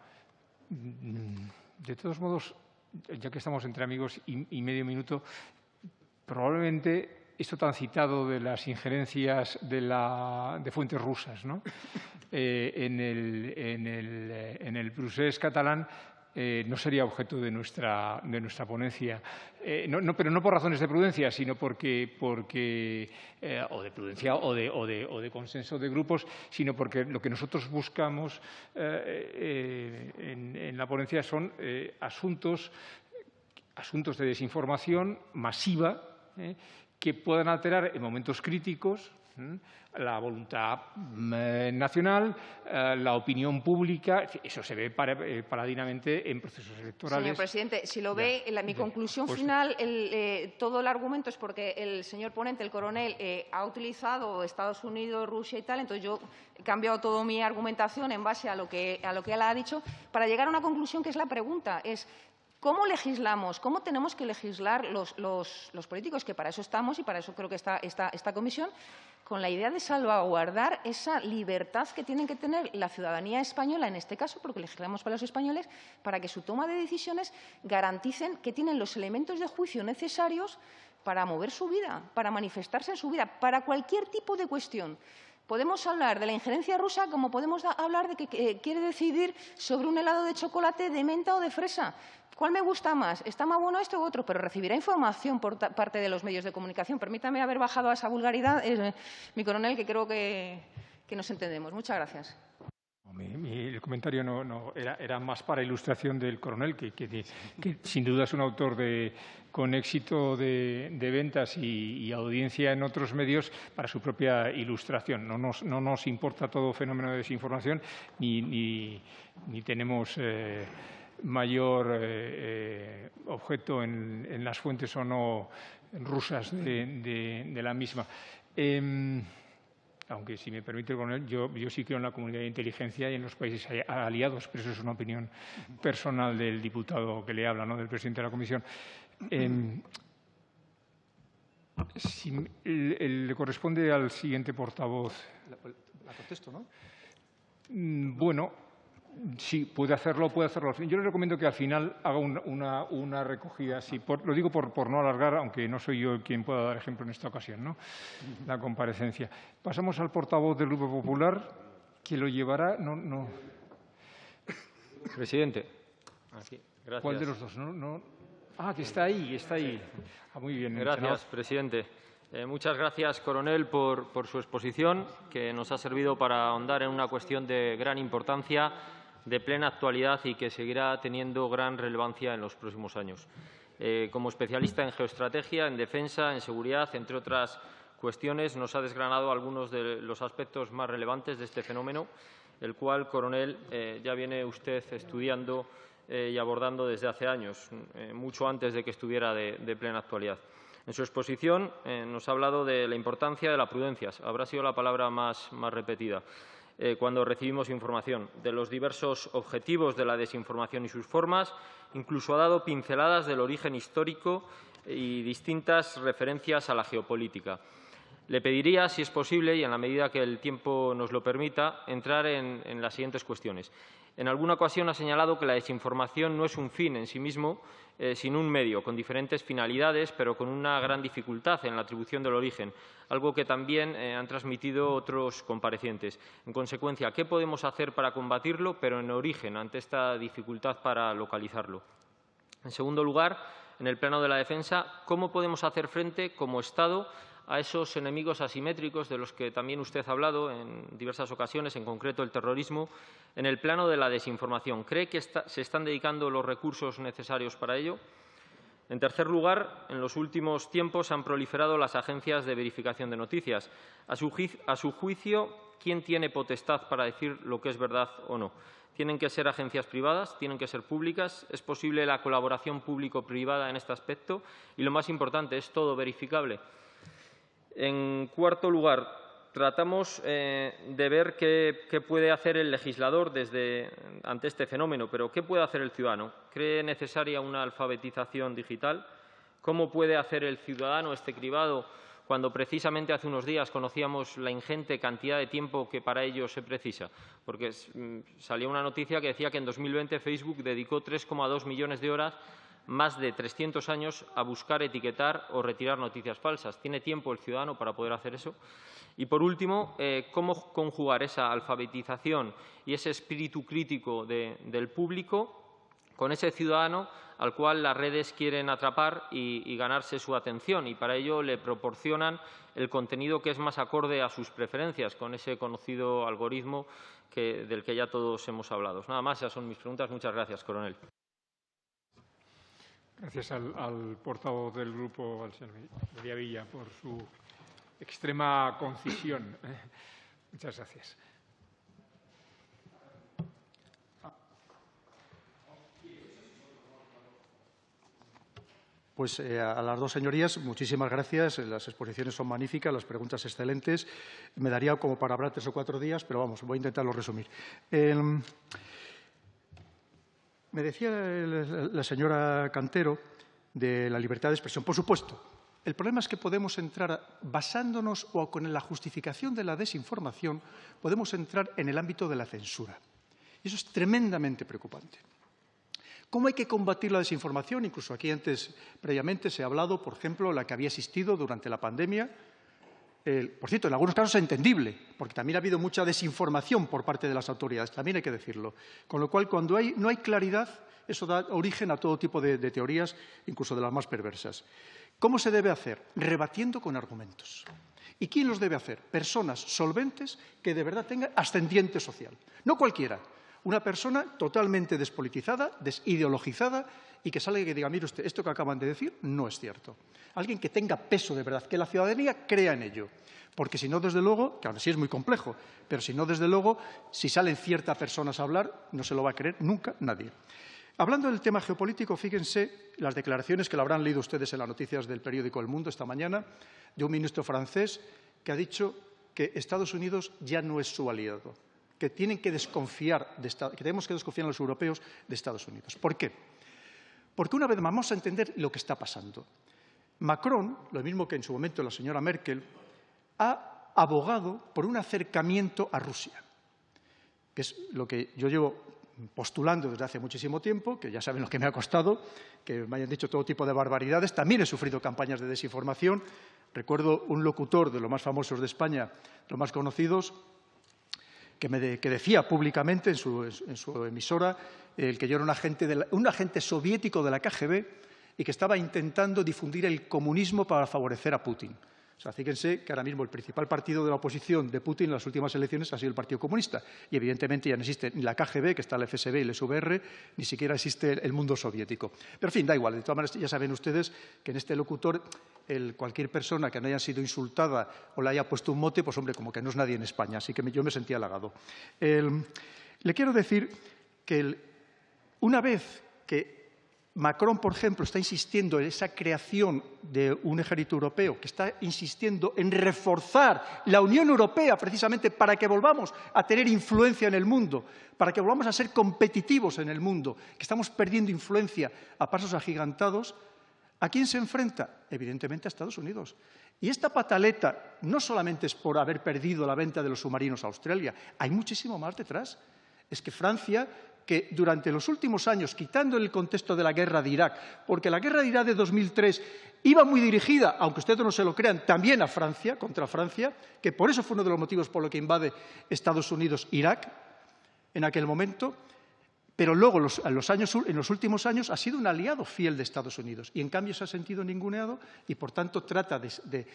De todos modos, ya que estamos entre amigos y medio minuto, probablemente esto tan citado de las injerencias de fuentes rusas, ¿no? en el procés catalán no sería objeto de nuestra ponencia, pero no por razones de prudencia, sino porque o de prudencia o de consenso de grupos, sino porque lo que nosotros buscamos en la ponencia son asuntos de desinformación masiva que puedan alterar en momentos críticos La voluntad nacional, la opinión pública, eso se ve paladinamente en procesos electorales. Señor presidente, si lo ve, mi conclusión pues, final, todo el argumento es porque el señor ponente, el coronel, ha utilizado Estados Unidos, Rusia y tal, entonces yo he cambiado toda mi argumentación en base a lo que él ha dicho para llegar a una conclusión que es la pregunta, es ¿cómo legislamos? ¿Cómo tenemos que legislar los políticos? Que para eso estamos y para eso creo que está esta comisión, con la idea de salvaguardar esa libertad que tienen que tener la ciudadanía española, en este caso, porque legislamos para los españoles, para que su toma de decisiones garanticen que tienen los elementos de juicio necesarios para mover su vida, para manifestarse en su vida, para cualquier tipo de cuestión. Podemos hablar de la injerencia rusa como podemos hablar de que quiere decidir sobre un helado de chocolate de menta o de fresa. ¿Cuál me gusta más? ¿Está más bueno esto u otro? Pero recibirá información por parte de los medios de comunicación. Permítame haber bajado a esa vulgaridad, mi coronel, que creo que nos entendemos. Muchas gracias. El comentario era más para ilustración del coronel, que sin duda es un autor con éxito de ventas y audiencia en otros medios para su propia ilustración. No nos importa todo fenómeno de desinformación ni tenemos mayor objeto en las fuentes o no rusas de la misma. Aunque, si me permite, coronel, yo sí creo en la comunidad de inteligencia y en los países aliados, pero eso es una opinión personal del diputado que le habla, ¿no?, del presidente de la comisión. Le corresponde al siguiente portavoz. La contesto, ¿no? Bueno. Sí, puede hacerlo. Yo le recomiendo que al final haga una recogida. Sí, lo digo por no alargar, aunque no soy yo quien pueda dar ejemplo en esta ocasión, ¿no?, la comparecencia. Pasamos al portavoz del Grupo Popular, que lo llevará. No. Presidente. Aquí. Gracias. ¿Cuál de los dos? No. Ah, que está ahí. Muy bien. Gracias, presidente. Muchas gracias, coronel, por su exposición, que nos ha servido para ahondar en una cuestión de gran importancia, de plena actualidad y que seguirá teniendo gran relevancia en los próximos años. Como especialista en geoestrategia, en defensa, en seguridad, entre otras cuestiones, nos ha desgranado algunos de los aspectos más relevantes de este fenómeno, el cual, coronel, ya viene usted estudiando y abordando desde hace años, mucho antes de que estuviera de plena actualidad. En su exposición nos ha hablado de la importancia de la prudencia, habrá sido la palabra más repetida, cuando recibimos información, de los diversos objetivos de la desinformación y sus formas, incluso ha dado pinceladas del origen histórico y distintas referencias a la geopolítica. Le pediría, si es posible, y en la medida que el tiempo nos lo permita, entrar en las siguientes cuestiones. En alguna ocasión ha señalado que la desinformación no es un fin en sí mismo, sino un medio, con diferentes finalidades, pero con una gran dificultad en la atribución del origen, algo que también han transmitido otros comparecientes. En consecuencia, ¿qué podemos hacer para combatirlo, pero en origen, ante esta dificultad para localizarlo? En segundo lugar, en el plano de la defensa, ¿cómo podemos hacer frente como Estado a esos enemigos asimétricos de los que también usted ha hablado en diversas ocasiones, en concreto el terrorismo, en el plano de la desinformación? ¿Cree que se están dedicando los recursos necesarios para ello? En tercer lugar, en los últimos tiempos han proliferado las agencias de verificación de noticias. A su juicio, ¿quién tiene potestad para decir lo que es verdad o no? ¿Tienen que ser agencias privadas? ¿Tienen que ser públicas? ¿Es posible la colaboración público-privada en este aspecto? Y lo más importante, ¿es todo verificable? En cuarto lugar, tratamos de ver qué puede hacer el legislador ante este fenómeno, pero ¿qué puede hacer el ciudadano? ¿Cree necesaria una alfabetización digital? ¿Cómo puede hacer el ciudadano este cribado cuando precisamente hace unos días conocíamos la ingente cantidad de tiempo que para ello se precisa? Porque salió una noticia que decía que en 2020 Facebook dedicó 3,2 millones de horas, más de 300 años, a buscar, etiquetar o retirar noticias falsas. ¿Tiene tiempo el ciudadano para poder hacer eso? Y, por último, ¿cómo conjugar esa alfabetización y ese espíritu crítico del público con ese ciudadano al cual las redes quieren atrapar y ganarse su atención? Y para ello le proporcionan el contenido que es más acorde a sus preferencias, con ese conocido algoritmo del que ya todos hemos hablado. Nada más, esas son mis preguntas. Muchas gracias, coronel. Gracias al portavoz del Grupo, al señor Mediavilla, por su extrema concisión. Muchas gracias. Pues a las dos señorías, muchísimas gracias. Las exposiciones son magníficas, las preguntas excelentes. Me daría como para hablar 3 o 4 días, pero vamos, voy a intentarlo resumir. Me decía la señora Cantero de la libertad de expresión. Por supuesto, el problema es que podemos entrar, basándonos o con la justificación de la desinformación, podemos entrar en el ámbito de la censura. Y eso es tremendamente preocupante. ¿Cómo hay que combatir la desinformación? Incluso aquí antes, previamente, se ha hablado, por ejemplo, la que había existido durante la pandemia. Por cierto, en algunos casos es entendible, porque también ha habido mucha desinformación por parte de las autoridades, también hay que decirlo. Con lo cual, cuando no hay claridad, eso da origen a todo tipo de teorías, incluso de las más perversas. ¿Cómo se debe hacer? Rebatiendo con argumentos. ¿Y quién los debe hacer? Personas solventes que de verdad tengan ascendiente social. No cualquiera. Una persona totalmente despolitizada, desideologizada y que salga y que diga, mire usted, esto que acaban de decir no es cierto. Alguien que tenga peso de verdad, que la ciudadanía crea en ello. Porque si no, desde luego, que ahora sí es muy complejo, pero si no, desde luego, si salen ciertas personas a hablar, no se lo va a creer nunca nadie. Hablando del tema geopolítico, fíjense las declaraciones que lo habrán leído ustedes en las noticias del periódico El Mundo esta mañana, de un ministro francés que ha dicho que Estados Unidos ya no es su aliado, que tenemos que desconfiar los europeos de Estados Unidos. ¿Por qué? Porque una vez más vamos a entender lo que está pasando. Macron, lo mismo que en su momento la señora Merkel, ha abogado por un acercamiento a Rusia, que es lo que yo llevo postulando desde hace muchísimo tiempo, que ya saben lo que me ha costado, que me hayan dicho todo tipo de barbaridades. También he sufrido campañas de desinformación. Recuerdo un locutor de los más famosos de España, los más conocidos, que decía públicamente en su emisora que yo era un agente soviético de la KGB y que estaba intentando difundir el comunismo para favorecer a Putin. O sea, fíjense que ahora mismo el principal partido de la oposición de Putin en las últimas elecciones ha sido el Partido Comunista. Y evidentemente ya no existe ni la KGB, que está el FSB y el SVR, ni siquiera existe el mundo soviético. Pero, en fin, da igual. De todas maneras, ya saben ustedes que en este locutor cualquier persona que no haya sido insultada o le haya puesto un mote, pues hombre, como que no es nadie en España. Así que yo me sentía halagado. Le quiero decir que una vez que Macron, por ejemplo, está insistiendo en esa creación de un ejército europeo, que está insistiendo en reforzar la Unión Europea precisamente para que volvamos a tener influencia en el mundo, para que volvamos a ser competitivos en el mundo, que estamos perdiendo influencia a pasos agigantados. ¿A quién se enfrenta? Evidentemente a Estados Unidos. Y esta pataleta no solamente es por haber perdido la venta de los submarinos a Australia, hay muchísimo más detrás. Es que Francia, que durante los últimos años, quitando el contexto de la guerra de Irak, porque la guerra de Irak de 2003 iba muy dirigida, aunque ustedes no se lo crean, también a Francia, contra Francia, que por eso fue uno de los motivos por los que invade Estados Unidos Irak en aquel momento, pero luego en los últimos años ha sido un aliado fiel de Estados Unidos y en cambio se ha sentido ninguneado y por tanto trata de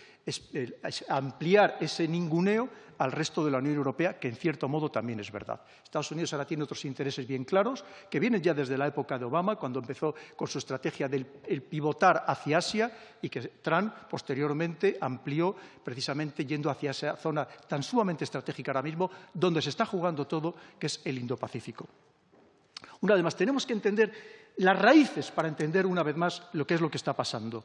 ampliar ese ninguneo al resto de la Unión Europea, que en cierto modo también es verdad. Estados Unidos ahora tiene otros intereses bien claros que vienen ya desde la época de Obama, cuando empezó con su estrategia del pivotar hacia Asia y que Trump posteriormente amplió precisamente yendo hacia esa zona tan sumamente estratégica ahora mismo donde se está jugando todo, que es el Indo-Pacífico. Una vez más, tenemos que entender las raíces para entender una vez más lo que es lo que está pasando.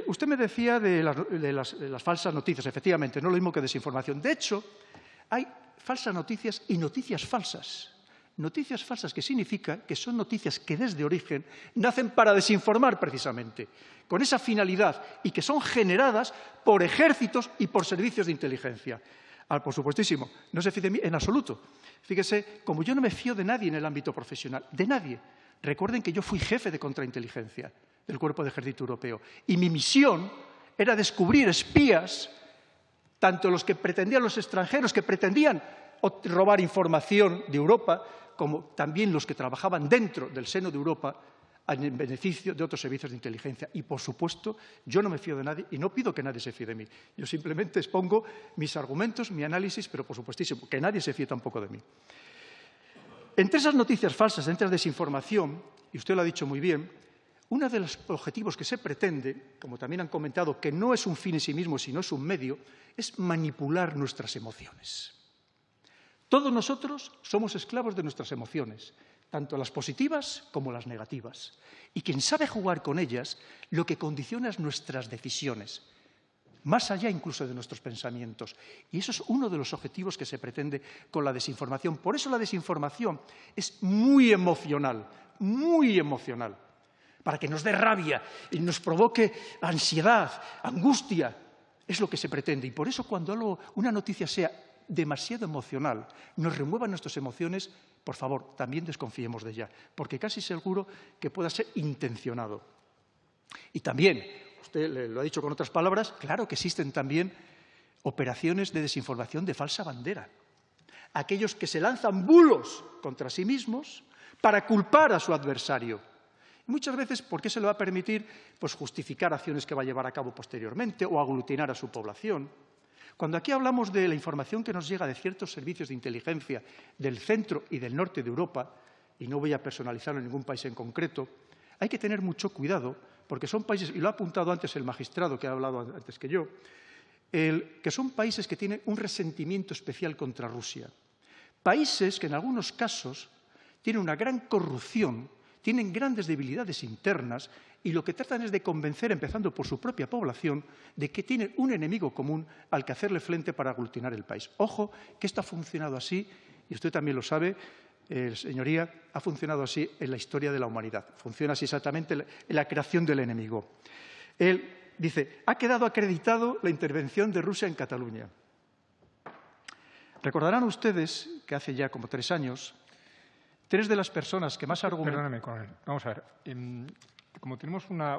Usted me decía de las falsas noticias, efectivamente, no es lo mismo que desinformación. De hecho, hay falsas noticias y noticias falsas. Noticias falsas, que significa que son noticias que desde origen nacen para desinformar precisamente, con esa finalidad, y que son generadas por ejércitos y por servicios de inteligencia. Por supuestísimo, no se fíe de mí en absoluto. Fíjese, como yo no me fío de nadie en el ámbito profesional, de nadie. Recuerden que yo fui jefe de contrainteligencia del Cuerpo de Ejército Europeo y mi misión era descubrir espías, tanto los que pretendían los extranjeros, que pretendían robar información de Europa, como también los que trabajaban dentro del seno de Europa en beneficio de otros servicios de inteligencia. Y, por supuesto, yo no me fío de nadie y no pido que nadie se fíe de mí. Yo simplemente expongo mis argumentos, mi análisis, pero, por supuestísimo, que nadie se fíe tampoco de mí. Entre esas noticias falsas, entre esa desinformación, y usted lo ha dicho muy bien, uno de los objetivos que se pretende, como también han comentado, que no es un fin en sí mismo, sino es un medio, es manipular nuestras emociones. Todos nosotros somos esclavos de nuestras emociones, tanto las positivas como las negativas. Y quien sabe jugar con ellas, lo que condiciona es nuestras decisiones, más allá incluso de nuestros pensamientos. Y eso es uno de los objetivos que se pretende con la desinformación. Por eso la desinformación es muy emocional, para que nos dé rabia y nos provoque ansiedad, angustia. Es lo que se pretende. Y por eso cuando una noticia sea demasiado emocional, nos remueva nuestras emociones, por favor, también desconfiemos de ella, porque casi seguro que pueda ser intencionado. Y también, usted lo ha dicho con otras palabras, claro que existen también operaciones de desinformación de falsa bandera. Aquellos que se lanzan bulos contra sí mismos para culpar a su adversario. Muchas veces, ¿por qué se le va a permitir? Pues justificar acciones que va a llevar a cabo posteriormente o aglutinar a su población. Cuando aquí hablamos de la información que nos llega de ciertos servicios de inteligencia del centro y del norte de Europa, y no voy a personalizarlo en ningún país en concreto, hay que tener mucho cuidado, porque son países, y lo ha apuntado antes el magistrado que ha hablado antes que yo, que son países que tienen un resentimiento especial contra Rusia. Países que en algunos casos tienen una gran corrupción, tienen grandes debilidades internas y lo que tratan es de convencer, empezando por su propia población, de que tienen un enemigo común al que hacerle frente para aglutinar el país. Ojo, que esto ha funcionado así, y usted también lo sabe, señoría, ha funcionado así en la historia de la humanidad. Funciona así exactamente en la creación del enemigo. Él dice, ha quedado acreditado la intervención de Rusia en Cataluña. Recordarán ustedes que hace ya como 3 años, 3 de las personas que más argumentaron... Perdóname, coronel. Vamos a ver. Como tenemos una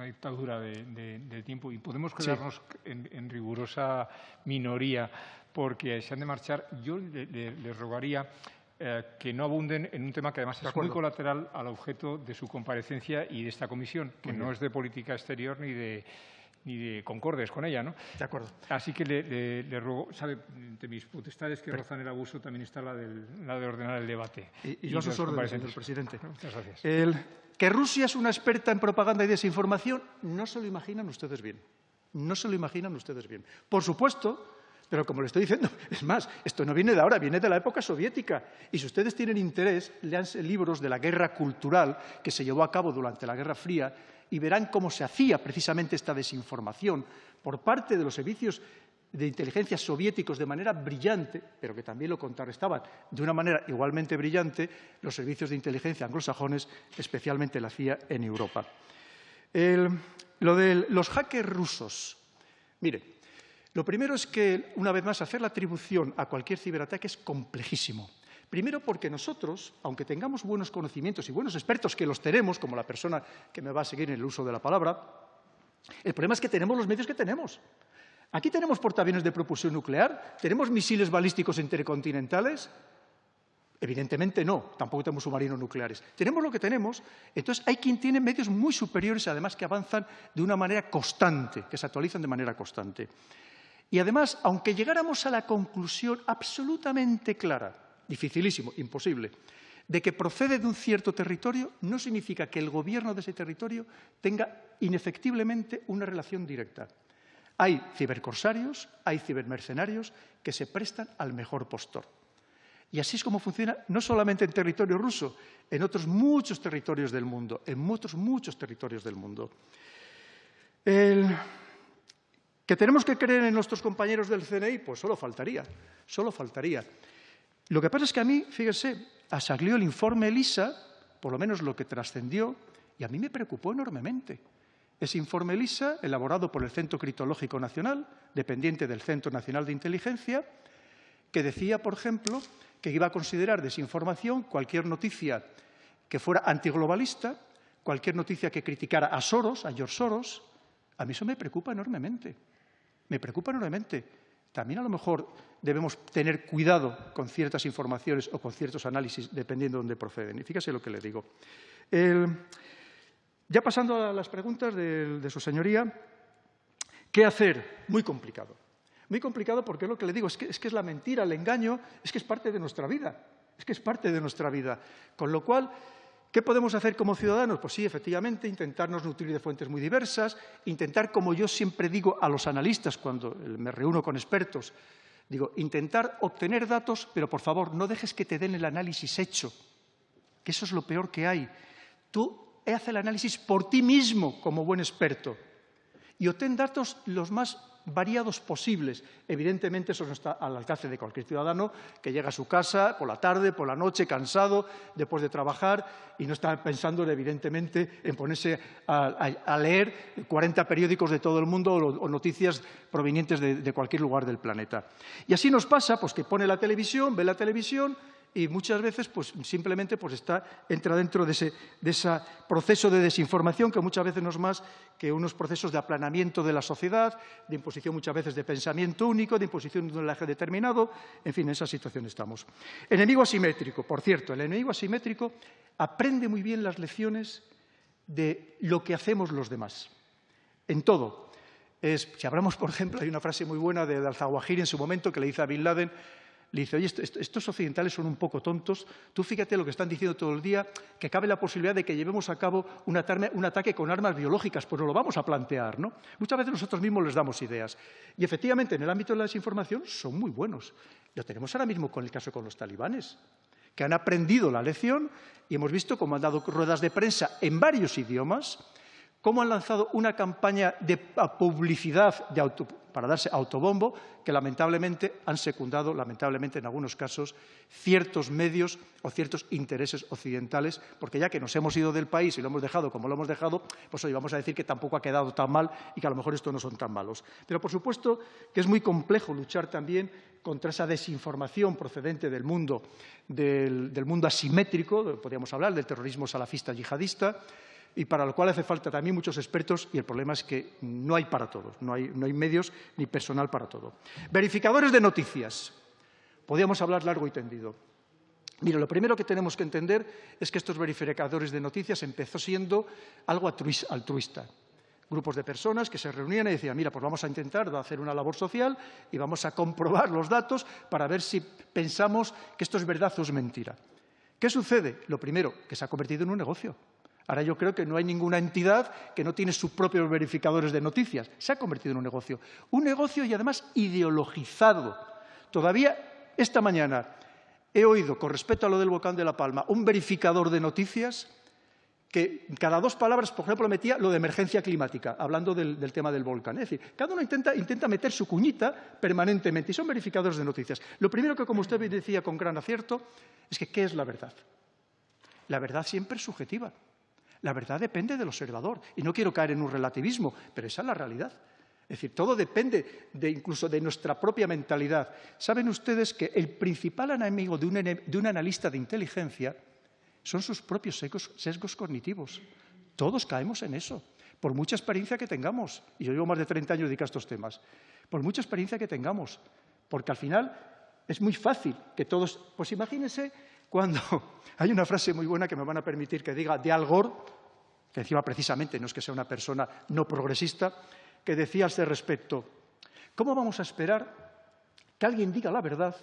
dictadura de tiempo y podemos quedarnos en rigurosa minoría porque se han de marchar, yo les rogaría que no abunden en un tema que además es muy colateral al objeto de su comparecencia y de esta comisión, que no es de política exterior ni de concordes con ella, ¿no? De acuerdo. Así que le ruego, sabe, entre mis potestades que rozan el abuso también está la de ordenar el debate. Y yo a sus órdenes, señor presidente. Muchas gracias. Que Rusia es una experta en propaganda y desinformación, no se lo imaginan ustedes bien. No se lo imaginan ustedes bien. Por supuesto, pero como le estoy diciendo, es más, esto no viene de ahora, viene de la época soviética. Y si ustedes tienen interés, léanse libros de la guerra cultural que se llevó a cabo durante la Guerra Fría y verán cómo se hacía precisamente esta desinformación por parte de los servicios de inteligencia soviéticos de manera brillante, pero que también lo contrarrestaban de una manera igualmente brillante los servicios de inteligencia anglosajones, especialmente la CIA en Europa. Lo de los hackers rusos. Mire, lo primero es que, una vez más, hacer la atribución a cualquier ciberataque es complejísimo. Primero porque nosotros, aunque tengamos buenos conocimientos y buenos expertos, que los tenemos, como la persona que me va a seguir en el uso de la palabra, el problema es que tenemos los medios que tenemos. Aquí tenemos portaaviones de propulsión nuclear, tenemos misiles balísticos intercontinentales. Evidentemente no, tampoco tenemos submarinos nucleares. Tenemos lo que tenemos, entonces hay quien tiene medios muy superiores, además que avanzan de una manera constante, que se actualizan de manera constante. Y además, aunque llegáramos a la conclusión absolutamente clara, dificilísimo, imposible, de que procede de un cierto territorio, no significa que el gobierno de ese territorio tenga inefectiblemente una relación directa. Hay cibercorsarios, hay cibermercenarios que se prestan al mejor postor. Y así es como funciona no solamente en territorio ruso, en otros muchos territorios del mundo, muchos territorios del mundo. ¿Que tenemos que creer en nuestros compañeros del CNI? Pues solo faltaría, solo faltaría. Lo que pasa es que a mí, fíjese, salió el informe ELISA, por lo menos lo que trascendió, y a mí me preocupó enormemente. Ese informe ELISA, elaborado por el Centro Criptológico Nacional, dependiente del Centro Nacional de Inteligencia, que decía, por ejemplo, que iba a considerar desinformación cualquier noticia que fuera antiglobalista, cualquier noticia que criticara a Soros, a George Soros. A mí eso me preocupa enormemente. Me preocupa enormemente. También a lo mejor debemos tener cuidado con ciertas informaciones o con ciertos análisis, dependiendo de dónde proceden. Y fíjese lo que le digo. Ya pasando a las preguntas de su señoría, ¿qué hacer? Muy complicado. Muy complicado porque lo que le digo es que es la mentira, el engaño, es que es parte de nuestra vida. Es que es parte de nuestra vida. Con lo cual, ¿Qué podemos hacer como ciudadanos? Pues sí, efectivamente, intentarnos nutrir de fuentes muy diversas, intentar, como yo siempre digo a los analistas cuando me reúno con expertos, digo, intentar obtener datos, pero por favor, no dejes que te den el análisis hecho, que eso es lo peor que hay. Tú haz el análisis por ti mismo como buen experto y obtén datos los más variados posibles. Evidentemente, eso no está al alcance de cualquier ciudadano que llega a su casa por la tarde, por la noche, cansado, después de trabajar, y no está pensando, evidentemente, en ponerse a leer 40 periódicos de todo el mundo o noticias provenientes de cualquier lugar del planeta. Y así nos pasa, pues, que pone la televisión, ve la televisión, y muchas veces pues, simplemente pues, entra dentro de ese proceso de desinformación que muchas veces no es más que unos procesos de aplanamiento de la sociedad, de imposición muchas veces de pensamiento único, de imposición de un eje determinado. En fin, en esa situación estamos. Enemigo asimétrico. Por cierto, el enemigo asimétrico aprende muy bien las lecciones de lo que hacemos los demás. En todo. Si hablamos, por ejemplo, hay una frase muy buena de Al-Zawahiri en su momento que le dice a Bin Laden. Le dice, oye, estos occidentales son un poco tontos, tú fíjate lo que están diciendo todo el día, que cabe la posibilidad de que llevemos a cabo un ataque con armas biológicas, pues nos lo vamos a plantear, ¿no? Muchas veces nosotros mismos les damos ideas. Y efectivamente, en el ámbito de la desinformación son muy buenos. Lo tenemos ahora mismo con el caso con los talibanes, que han aprendido la lección y hemos visto cómo han dado ruedas de prensa en varios idiomas, cómo han lanzado una campaña de publicidad para darse autobombo, que lamentablemente han secundado, lamentablemente en algunos casos, ciertos medios o ciertos intereses occidentales, porque ya que nos hemos ido del país y lo hemos dejado como lo hemos dejado, pues hoy vamos a decir que tampoco ha quedado tan mal y que a lo mejor estos no son tan malos. Pero por supuesto que es muy complejo luchar también contra esa desinformación procedente del mundo asimétrico, podríamos hablar del terrorismo salafista yihadista, y para lo cual hace falta también muchos expertos y el problema es que no hay para todos, no hay medios ni personal para todo. Verificadores de noticias. Podríamos hablar largo y tendido. Mira, lo primero que tenemos que entender es que estos verificadores de noticias empezó siendo algo altruista. Grupos de personas que se reunían y decían, mira, pues vamos a intentar hacer una labor social y vamos a comprobar los datos para ver si pensamos que esto es verdad o es mentira. ¿Qué sucede? Lo primero, que se ha convertido en un negocio. Ahora yo creo que no hay ninguna entidad que no tiene sus propios verificadores de noticias. Se ha convertido en un negocio. Un negocio y además ideologizado. Todavía esta mañana he oído, con respecto a lo del volcán de La Palma, un verificador de noticias que cada 2 palabras, por ejemplo, metía lo de emergencia climática, hablando del tema del volcán. Es decir, cada uno intenta meter su cuñita permanentemente y son verificadores de noticias. Lo primero que, como usted decía con gran acierto, es que ¿qué es la verdad? La verdad siempre es subjetiva. La verdad depende del observador. Y no quiero caer en un relativismo, pero esa es la realidad. Es decir, todo depende incluso de nuestra propia mentalidad. Saben ustedes que el principal enemigo de un analista de inteligencia son sus propios sesgos cognitivos. Todos caemos en eso, por mucha experiencia que tengamos. Y yo llevo más de 30 años dedicados a estos temas. Por mucha experiencia que tengamos. Porque al final es muy fácil que todos... Pues imagínense cuando... Hay una frase muy buena que me van a permitir que diga de Al Gore, que encima precisamente no es que sea una persona no progresista, que decía a este respecto, ¿cómo vamos a esperar que alguien diga la verdad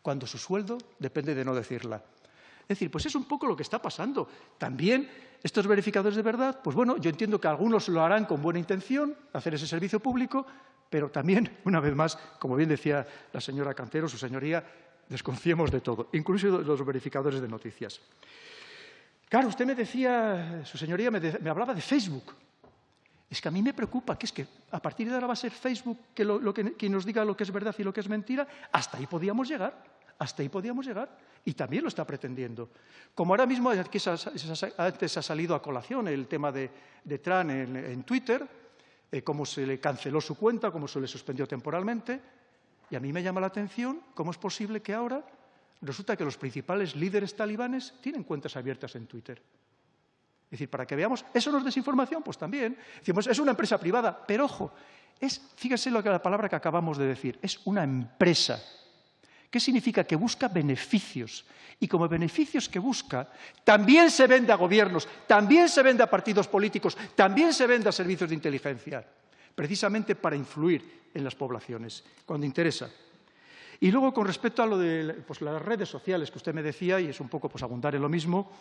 cuando su sueldo depende de no decirla? Es decir, pues es un poco lo que está pasando. También estos verificadores de verdad, pues bueno, yo entiendo que algunos lo harán con buena intención, hacer ese servicio público, pero también, una vez más, como bien decía la señora Cantero, su señoría, desconfiemos de todo, incluso de los verificadores de noticias. Claro, usted me decía, su señoría me hablaba de Facebook. Es que a mí me preocupa, que es que a partir de ahora va a ser Facebook quien nos diga lo que es verdad y lo que es mentira. Hasta ahí podíamos llegar, y también lo está pretendiendo. Como ahora mismo, antes ha salido a colación el tema de Trump en Twitter, cómo se le canceló su cuenta, cómo se le suspendió temporalmente. Y a mí me llama la atención cómo es posible que ahora resulta que los principales líderes talibanes tienen cuentas abiertas en Twitter. Es decir, para que veamos, ¿eso no es desinformación? Pues también. Decimos, es una empresa privada, pero ojo, fíjense la palabra que acabamos de decir, es una empresa. ¿Qué significa? Que busca beneficios. Y como beneficios que busca, también se vende a gobiernos, también se vende a partidos políticos, también se vende a servicios de inteligencia, precisamente para influir en las poblaciones, cuando interesa. Y luego, con respecto a lo de las redes sociales que usted me decía, y es un poco abundar en lo mismo,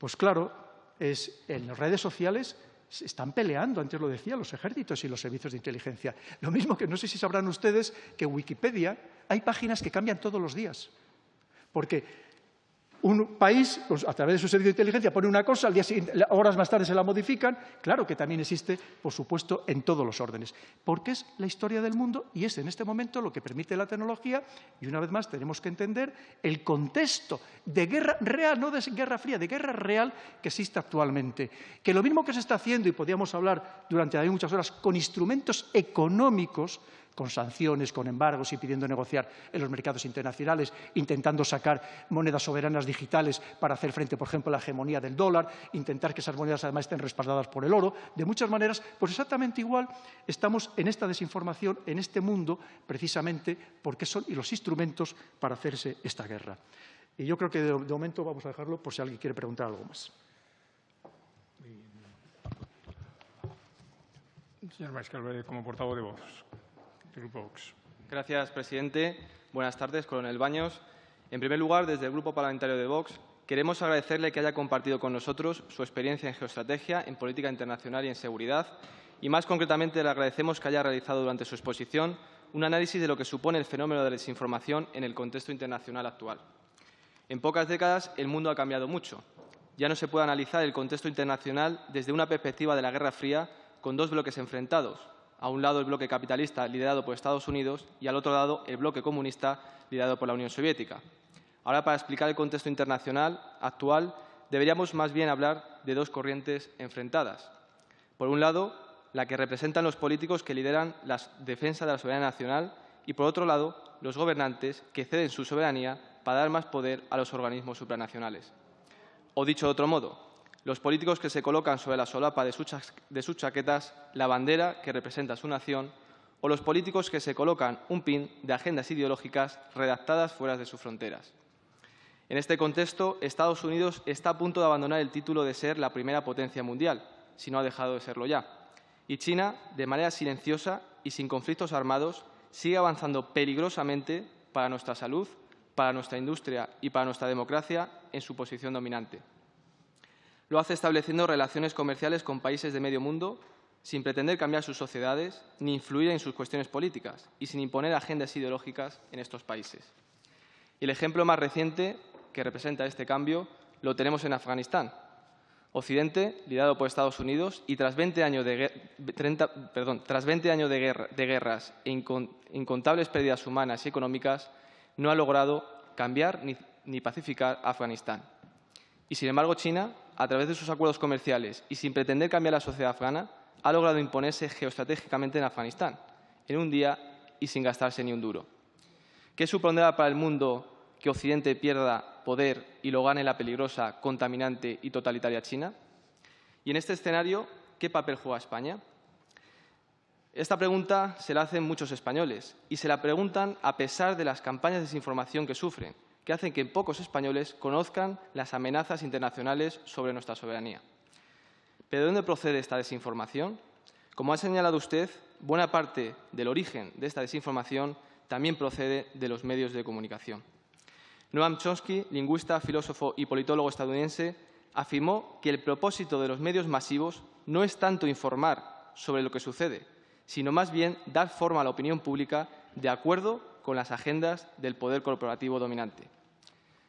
Pues claro, en las redes sociales se están peleando, antes lo decía, los ejércitos y los servicios de inteligencia. Lo mismo que no sé si sabrán ustedes que en Wikipedia hay páginas que cambian todos los días. Porque un país, pues, a través de su servicio de inteligencia, pone una cosa, al día siguiente, horas más tarde se la modifican. Claro que también existe, por supuesto, en todos los órdenes. Porque es la historia del mundo y es en este momento lo que permite la tecnología. Y una vez más tenemos que entender el contexto de guerra real, no de guerra fría, de guerra real que existe actualmente. Que lo mismo que se está haciendo, y podríamos hablar durante muchas horas, con instrumentos económicos, con sanciones, con embargos y pidiendo negociar en los mercados internacionales, intentando sacar monedas soberanas digitales para hacer frente, por ejemplo, a la hegemonía del dólar, intentar que esas monedas además estén respaldadas por el oro. De muchas maneras, pues exactamente igual estamos en esta desinformación, en este mundo, precisamente porque son los instrumentos para hacerse esta guerra. Y yo creo que de momento vamos a dejarlo por si alguien quiere preguntar algo más. Señor Mariscal, como portavoz de Vox. Grupo Vox. Gracias, presidente. Buenas tardes, coronel Baños. En primer lugar, desde el Grupo Parlamentario de Vox, queremos agradecerle que haya compartido con nosotros su experiencia en geoestrategia, en política internacional y en seguridad. Y más concretamente, le agradecemos que haya realizado durante su exposición un análisis de lo que supone el fenómeno de la desinformación en el contexto internacional actual. En pocas décadas, el mundo ha cambiado mucho. Ya no se puede analizar el contexto internacional desde una perspectiva de la Guerra Fría con dos bloques enfrentados. A un lado el bloque capitalista liderado por Estados Unidos y al otro lado el bloque comunista liderado por la Unión Soviética. Ahora, para explicar el contexto internacional actual, deberíamos más bien hablar de dos corrientes enfrentadas. Por un lado, la que representan los políticos que lideran la defensa de la soberanía nacional y, por otro lado, los gobernantes que ceden su soberanía para dar más poder a los organismos supranacionales. O dicho de otro modo, los políticos que se colocan sobre la solapa de sus chaquetas la bandera que representa su nación, o los políticos que se colocan un pin de agendas ideológicas redactadas fuera de sus fronteras. En este contexto, Estados Unidos está a punto de abandonar el título de ser la primera potencia mundial, si no ha dejado de serlo ya. Y China, de manera silenciosa y sin conflictos armados, sigue avanzando peligrosamente para nuestra salud, para nuestra industria y para nuestra democracia en su posición dominante. Lo hace estableciendo relaciones comerciales con países de medio mundo sin pretender cambiar sus sociedades ni influir en sus cuestiones políticas y sin imponer agendas ideológicas en estos países. Y el ejemplo más reciente que representa este cambio lo tenemos en Afganistán. Occidente, liderado por Estados Unidos, y tras 20 años de guerras e incontables pérdidas humanas y económicas, no ha logrado cambiar ni pacificar Afganistán. Y, sin embargo, China, a través de sus acuerdos comerciales y sin pretender cambiar la sociedad afgana, ha logrado imponerse geoestratégicamente en Afganistán, en un día y sin gastarse ni un duro. ¿Qué supondrá para el mundo que Occidente pierda poder y lo gane la peligrosa, contaminante y totalitaria China? Y en este escenario, ¿qué papel juega España? Esta pregunta se la hacen muchos españoles y se la preguntan a pesar de las campañas de desinformación que sufren, que hacen que pocos españoles conozcan las amenazas internacionales sobre nuestra soberanía. ¿Pero de dónde procede esta desinformación? Como ha señalado usted, buena parte del origen de esta desinformación también procede de los medios de comunicación. Noam Chomsky, lingüista, filósofo y politólogo estadounidense, afirmó que el propósito de los medios masivos no es tanto informar sobre lo que sucede, sino más bien dar forma a la opinión pública de acuerdo con las agendas del poder corporativo dominante.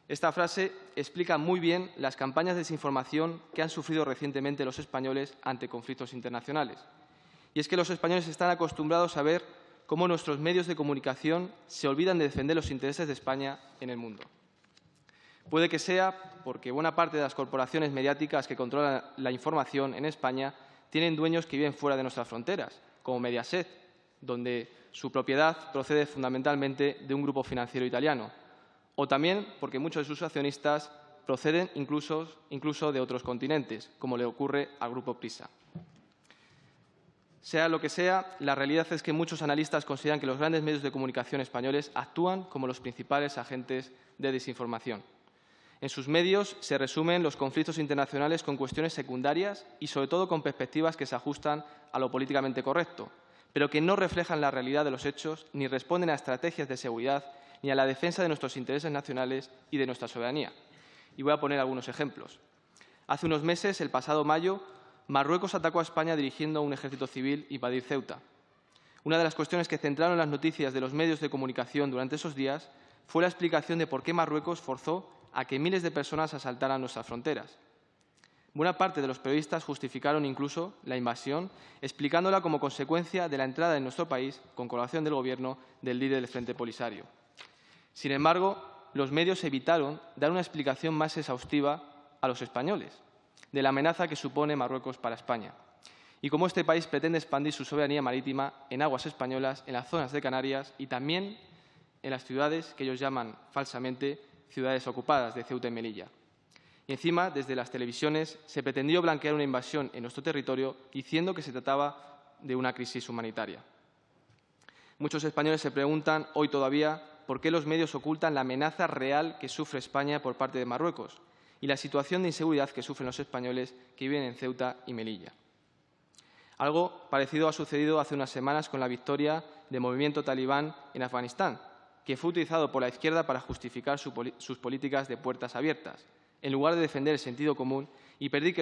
Esta frase explica muy bien las campañas de desinformación que han sufrido recientemente los españoles ante conflictos internacionales. Y es que los españoles están acostumbrados a ver cómo nuestros medios de comunicación se olvidan de defender los intereses de España en el mundo. Puede que sea porque buena parte de las corporaciones mediáticas que controlan la información en España tienen dueños que viven fuera de nuestras fronteras, como Mediaset, donde su propiedad procede fundamentalmente de un grupo financiero italiano, o también porque muchos de sus accionistas proceden incluso de otros continentes, como le ocurre al Grupo Prisa. Sea lo que sea, la realidad es que muchos analistas consideran que los grandes medios de comunicación españoles actúan como los principales agentes de desinformación. En sus medios se resumen los conflictos internacionales con cuestiones secundarias y, sobre todo, con perspectivas que se ajustan a lo políticamente correcto, pero que no reflejan la realidad de los hechos ni responden a estrategias de seguridad ni a la defensa de nuestros intereses nacionales y de nuestra soberanía. Y voy a poner algunos ejemplos. Hace unos meses, el pasado mayo, Marruecos atacó a España dirigiendo un ejército civil invadir Ceuta. Una de las cuestiones que centraron las noticias de los medios de comunicación durante esos días fue la explicación de por qué Marruecos forzó a que miles de personas asaltaran nuestras fronteras. Buena parte de los periodistas justificaron incluso la invasión, explicándola como consecuencia de la entrada en nuestro país, con colaboración del Gobierno, del líder del Frente Polisario. Sin embargo, los medios evitaron dar una explicación más exhaustiva a los españoles de la amenaza que supone Marruecos para España y cómo este país pretende expandir su soberanía marítima en aguas españolas, en las zonas de Canarias y también en las ciudades que ellos llaman falsamente ciudades ocupadas de Ceuta y Melilla. Y encima, desde las televisiones, se pretendió blanquear una invasión en nuestro territorio diciendo que se trataba de una crisis humanitaria. Muchos españoles se preguntan hoy todavía por qué los medios ocultan la amenaza real que sufre España por parte de Marruecos y la situación de inseguridad que sufren los españoles que viven en Ceuta y Melilla. Algo parecido ha sucedido hace unas semanas con la victoria del movimiento talibán en Afganistán, que fue utilizado por la izquierda para justificar sus políticas de puertas abiertas, en lugar de defender el sentido común y pedir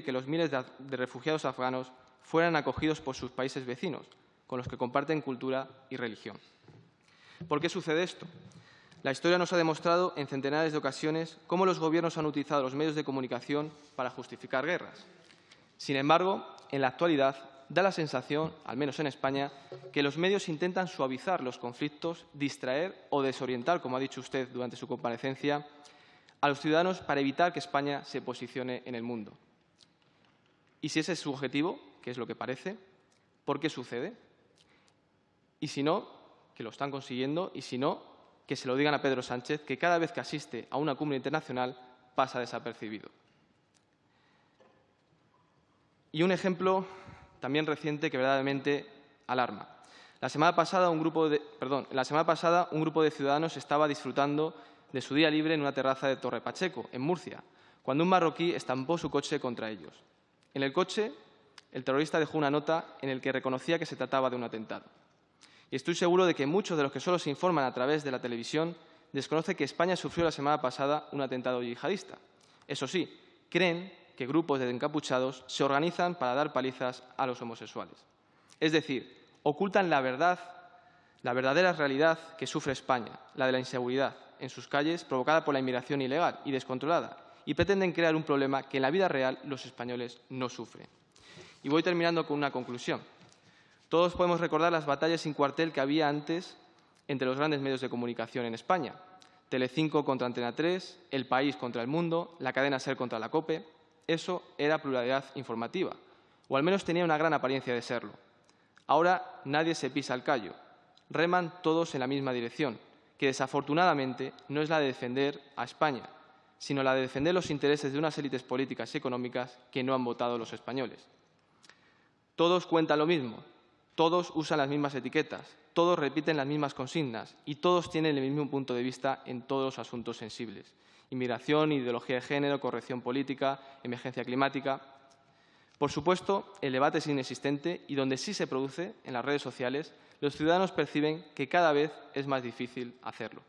que los miles de refugiados afganos fueran acogidos por sus países vecinos, con los que comparten cultura y religión. ¿Por qué sucede esto? La historia nos ha demostrado en centenares de ocasiones cómo los gobiernos han utilizado los medios de comunicación para justificar guerras. Sin embargo, en la actualidad da la sensación, al menos en España, que los medios intentan suavizar los conflictos, distraer o desorientar, como ha dicho usted durante su comparecencia, a los ciudadanos para evitar que España se posicione en el mundo. Y si ese es su objetivo, que es lo que parece, ¿por qué sucede? Y si no, que lo están consiguiendo, y si no, que se lo digan a Pedro Sánchez, que cada vez que asiste a una cumbre internacional pasa desapercibido. Y un ejemplo también reciente que verdaderamente alarma. La semana pasada un grupo de ciudadanos estaba disfrutando de su día libre en una terraza de Torre Pacheco, en Murcia, cuando un marroquí estampó su coche contra ellos. En el coche, el terrorista dejó una nota en la que reconocía que se trataba de un atentado. Y estoy seguro de que muchos de los que solo se informan a través de la televisión desconocen que España sufrió la semana pasada un atentado yihadista. Eso sí, creen que grupos de encapuchados se organizan para dar palizas a los homosexuales. Es decir, ocultan la verdadera realidad que sufre España, la de la inseguridad en sus calles provocada por la inmigración ilegal y descontrolada, y pretenden crear un problema que en la vida real los españoles no sufren. Y voy terminando con una conclusión. Todos podemos recordar las batallas sin cuartel que había antes entre los grandes medios de comunicación en España. Telecinco contra Antena 3, El País contra El Mundo, la cadena SER contra la COPE. Eso era pluralidad informativa, o al menos tenía una gran apariencia de serlo. Ahora nadie se pisa el callo. Reman todos en la misma dirección, que desafortunadamente no es la de defender a España, sino la de defender los intereses de unas élites políticas y económicas que no han votado los españoles. Todos cuentan lo mismo, todos usan las mismas etiquetas, todos repiten las mismas consignas y todos tienen el mismo punto de vista en todos los asuntos sensibles. Inmigración, ideología de género, corrección política, emergencia climática. Por supuesto, el debate es inexistente y donde sí se produce, en las redes sociales, los ciudadanos perciben que cada vez es más difícil hacerlo.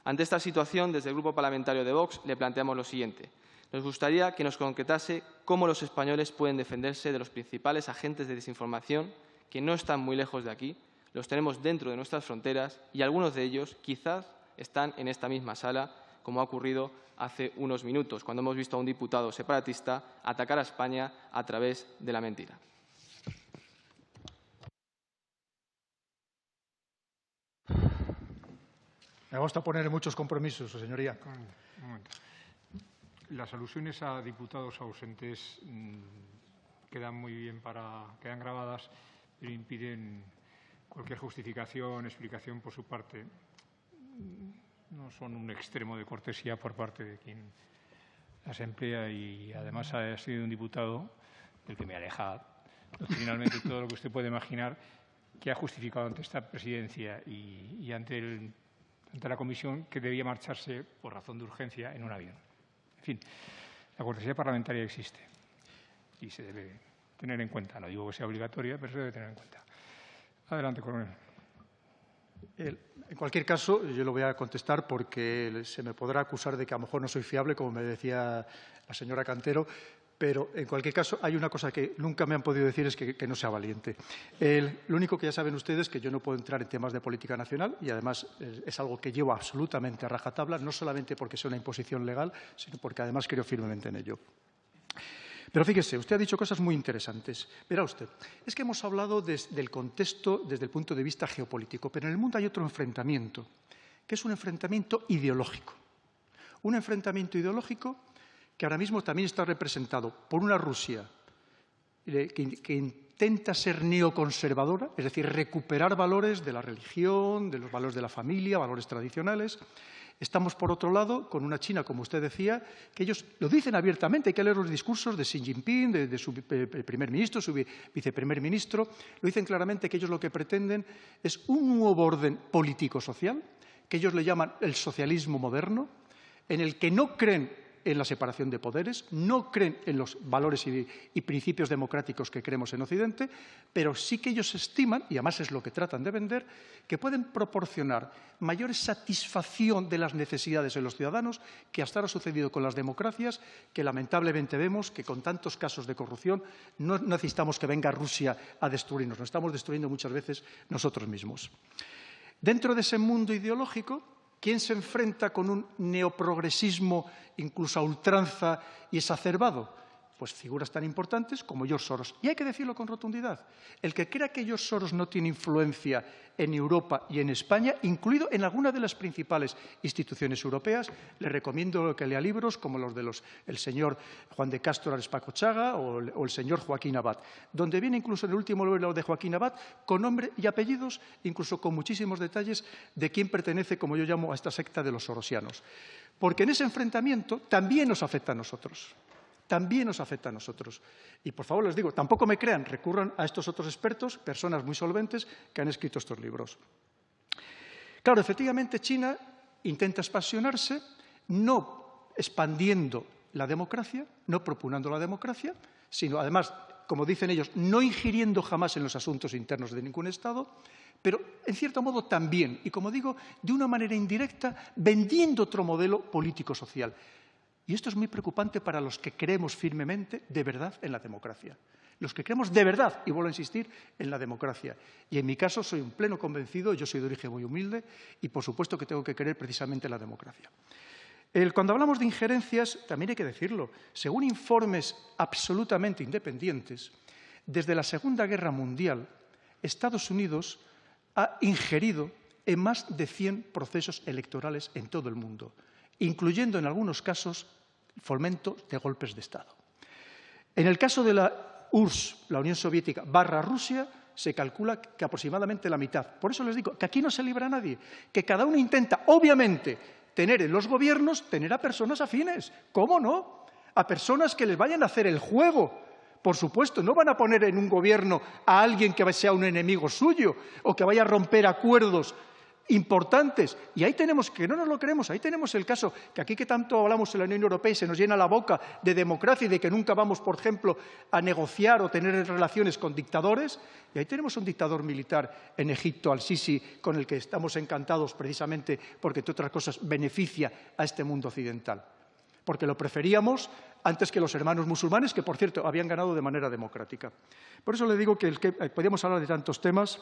Ante esta situación, desde el Grupo Parlamentario de Vox le planteamos lo siguiente. Nos gustaría que nos concretase cómo los españoles pueden defenderse de los principales agentes de desinformación que no están muy lejos de aquí, los tenemos dentro de nuestras fronteras y algunos de ellos quizás están en esta misma sala, como ha ocurrido hace unos minutos, cuando hemos visto a un diputado separatista atacar a España a través de la mentira. Me gusta poner muchos compromisos, señoría. Un momento. Las alusiones a diputados ausentes quedan muy bien quedan grabadas, pero impiden cualquier justificación, explicación por su parte. No son un extremo de cortesía por parte de quien las emplea y además ha sido un diputado del que me aleja doctrinalmente todo lo que usted puede imaginar, que ha justificado ante esta presidencia y ante la comisión que debía marcharse por razón de urgencia en un avión. En fin, la cortesía parlamentaria existe y se debe tener en cuenta. No digo que sea obligatoria, pero se debe tener en cuenta. Adelante, coronel. En cualquier caso, yo lo voy a contestar porque se me podrá acusar de que a lo mejor no soy fiable, como me decía la señora Cantero, pero en cualquier caso hay una cosa que nunca me han podido decir, es que no sea valiente. Lo único que ya saben ustedes es que yo no puedo entrar en temas de política nacional y además es algo que llevo absolutamente a rajatabla, no solamente porque sea una imposición legal, sino porque además creo firmemente en ello. Pero fíjese, usted ha dicho cosas muy interesantes. Verá usted, es que hemos hablado del contexto desde el punto de vista geopolítico, pero en el mundo hay otro enfrentamiento, que es un enfrentamiento ideológico. Un enfrentamiento ideológico que ahora mismo también está representado por una Rusia que intenta ser neoconservadora, es decir, recuperar valores de la religión, de los valores de la familia, valores tradicionales. Estamos, por otro lado, con una China, como usted decía, que ellos lo dicen abiertamente, hay que leer los discursos de Xi Jinping, de su primer ministro, su viceprimer ministro, lo dicen claramente que ellos lo que pretenden es un nuevo orden político-social, que ellos le llaman el socialismo moderno, en el que no creen en la separación de poderes, no creen en los valores y principios democráticos que creemos en Occidente, pero sí que ellos estiman, y además es lo que tratan de vender, que pueden proporcionar mayor satisfacción de las necesidades de los ciudadanos que hasta ahora ha sucedido con las democracias, que lamentablemente vemos que con tantos casos de corrupción no necesitamos que venga Rusia a destruirnos, nos estamos destruyendo muchas veces nosotros mismos. Dentro de ese mundo ideológico, ¿quién se enfrenta con un neoprogresismo incluso a ultranza y exacerbado? Pues figuras tan importantes como George Soros. Y hay que decirlo con rotundidad. El que crea que George Soros no tiene influencia en Europa y en España, incluido en alguna de las principales instituciones europeas, le recomiendo que lea libros como los de el señor Juan de Castro Arespacochaga o el señor Joaquín Abad, donde viene incluso en el último libro de Joaquín Abad con nombre y apellidos, incluso con muchísimos detalles de quién pertenece, como yo llamo, a esta secta de los sorosianos. Porque en ese enfrentamiento también nos afecta a nosotros. También nos afecta a nosotros. Y, por favor, les digo, tampoco me crean, recurran a estos otros expertos, personas muy solventes, que han escrito estos libros. Claro, efectivamente, China intenta expansionarse, no expandiendo la democracia, no propugnando la democracia, sino, además, como dicen ellos, no ingiriendo jamás en los asuntos internos de ningún Estado, pero, en cierto modo, también, y como digo, de una manera indirecta, vendiendo otro modelo político-social. Y esto es muy preocupante para los que creemos firmemente, de verdad, en la democracia. Los que creemos de verdad, y vuelvo a insistir, en la democracia. Y en mi caso soy un pleno convencido, yo soy de origen muy humilde y, por supuesto, que tengo que creer precisamente en la democracia. Cuando hablamos de injerencias, también hay que decirlo, según informes absolutamente independientes, desde la Segunda Guerra Mundial, Estados Unidos ha ingerido en más de 100 procesos electorales en todo el mundo, incluyendo en algunos casos fomento de golpes de Estado. En el caso de la URSS, la Unión Soviética, / Rusia, se calcula que aproximadamente la mitad. Por eso les digo que aquí no se libra nadie, que cada uno intenta, obviamente, tener en los gobiernos, tener a personas afines. ¿Cómo no? A personas que les vayan a hacer el juego. Por supuesto, no van a poner en un gobierno a alguien que sea un enemigo suyo o que vaya a romper acuerdos importantes. Y ahí tenemos, que no nos lo creemos, ahí tenemos el caso que aquí que tanto hablamos en la Unión Europea y se nos llena la boca de democracia y de que nunca vamos, por ejemplo, a negociar o tener relaciones con dictadores. Y ahí tenemos un dictador militar en Egipto, al-Sisi, con el que estamos encantados precisamente porque, entre otras cosas, beneficia a este mundo occidental. Porque lo preferíamos antes que los hermanos musulmanes, que, por cierto, habían ganado de manera democrática. Por eso le digo que podríamos hablar de tantos temas.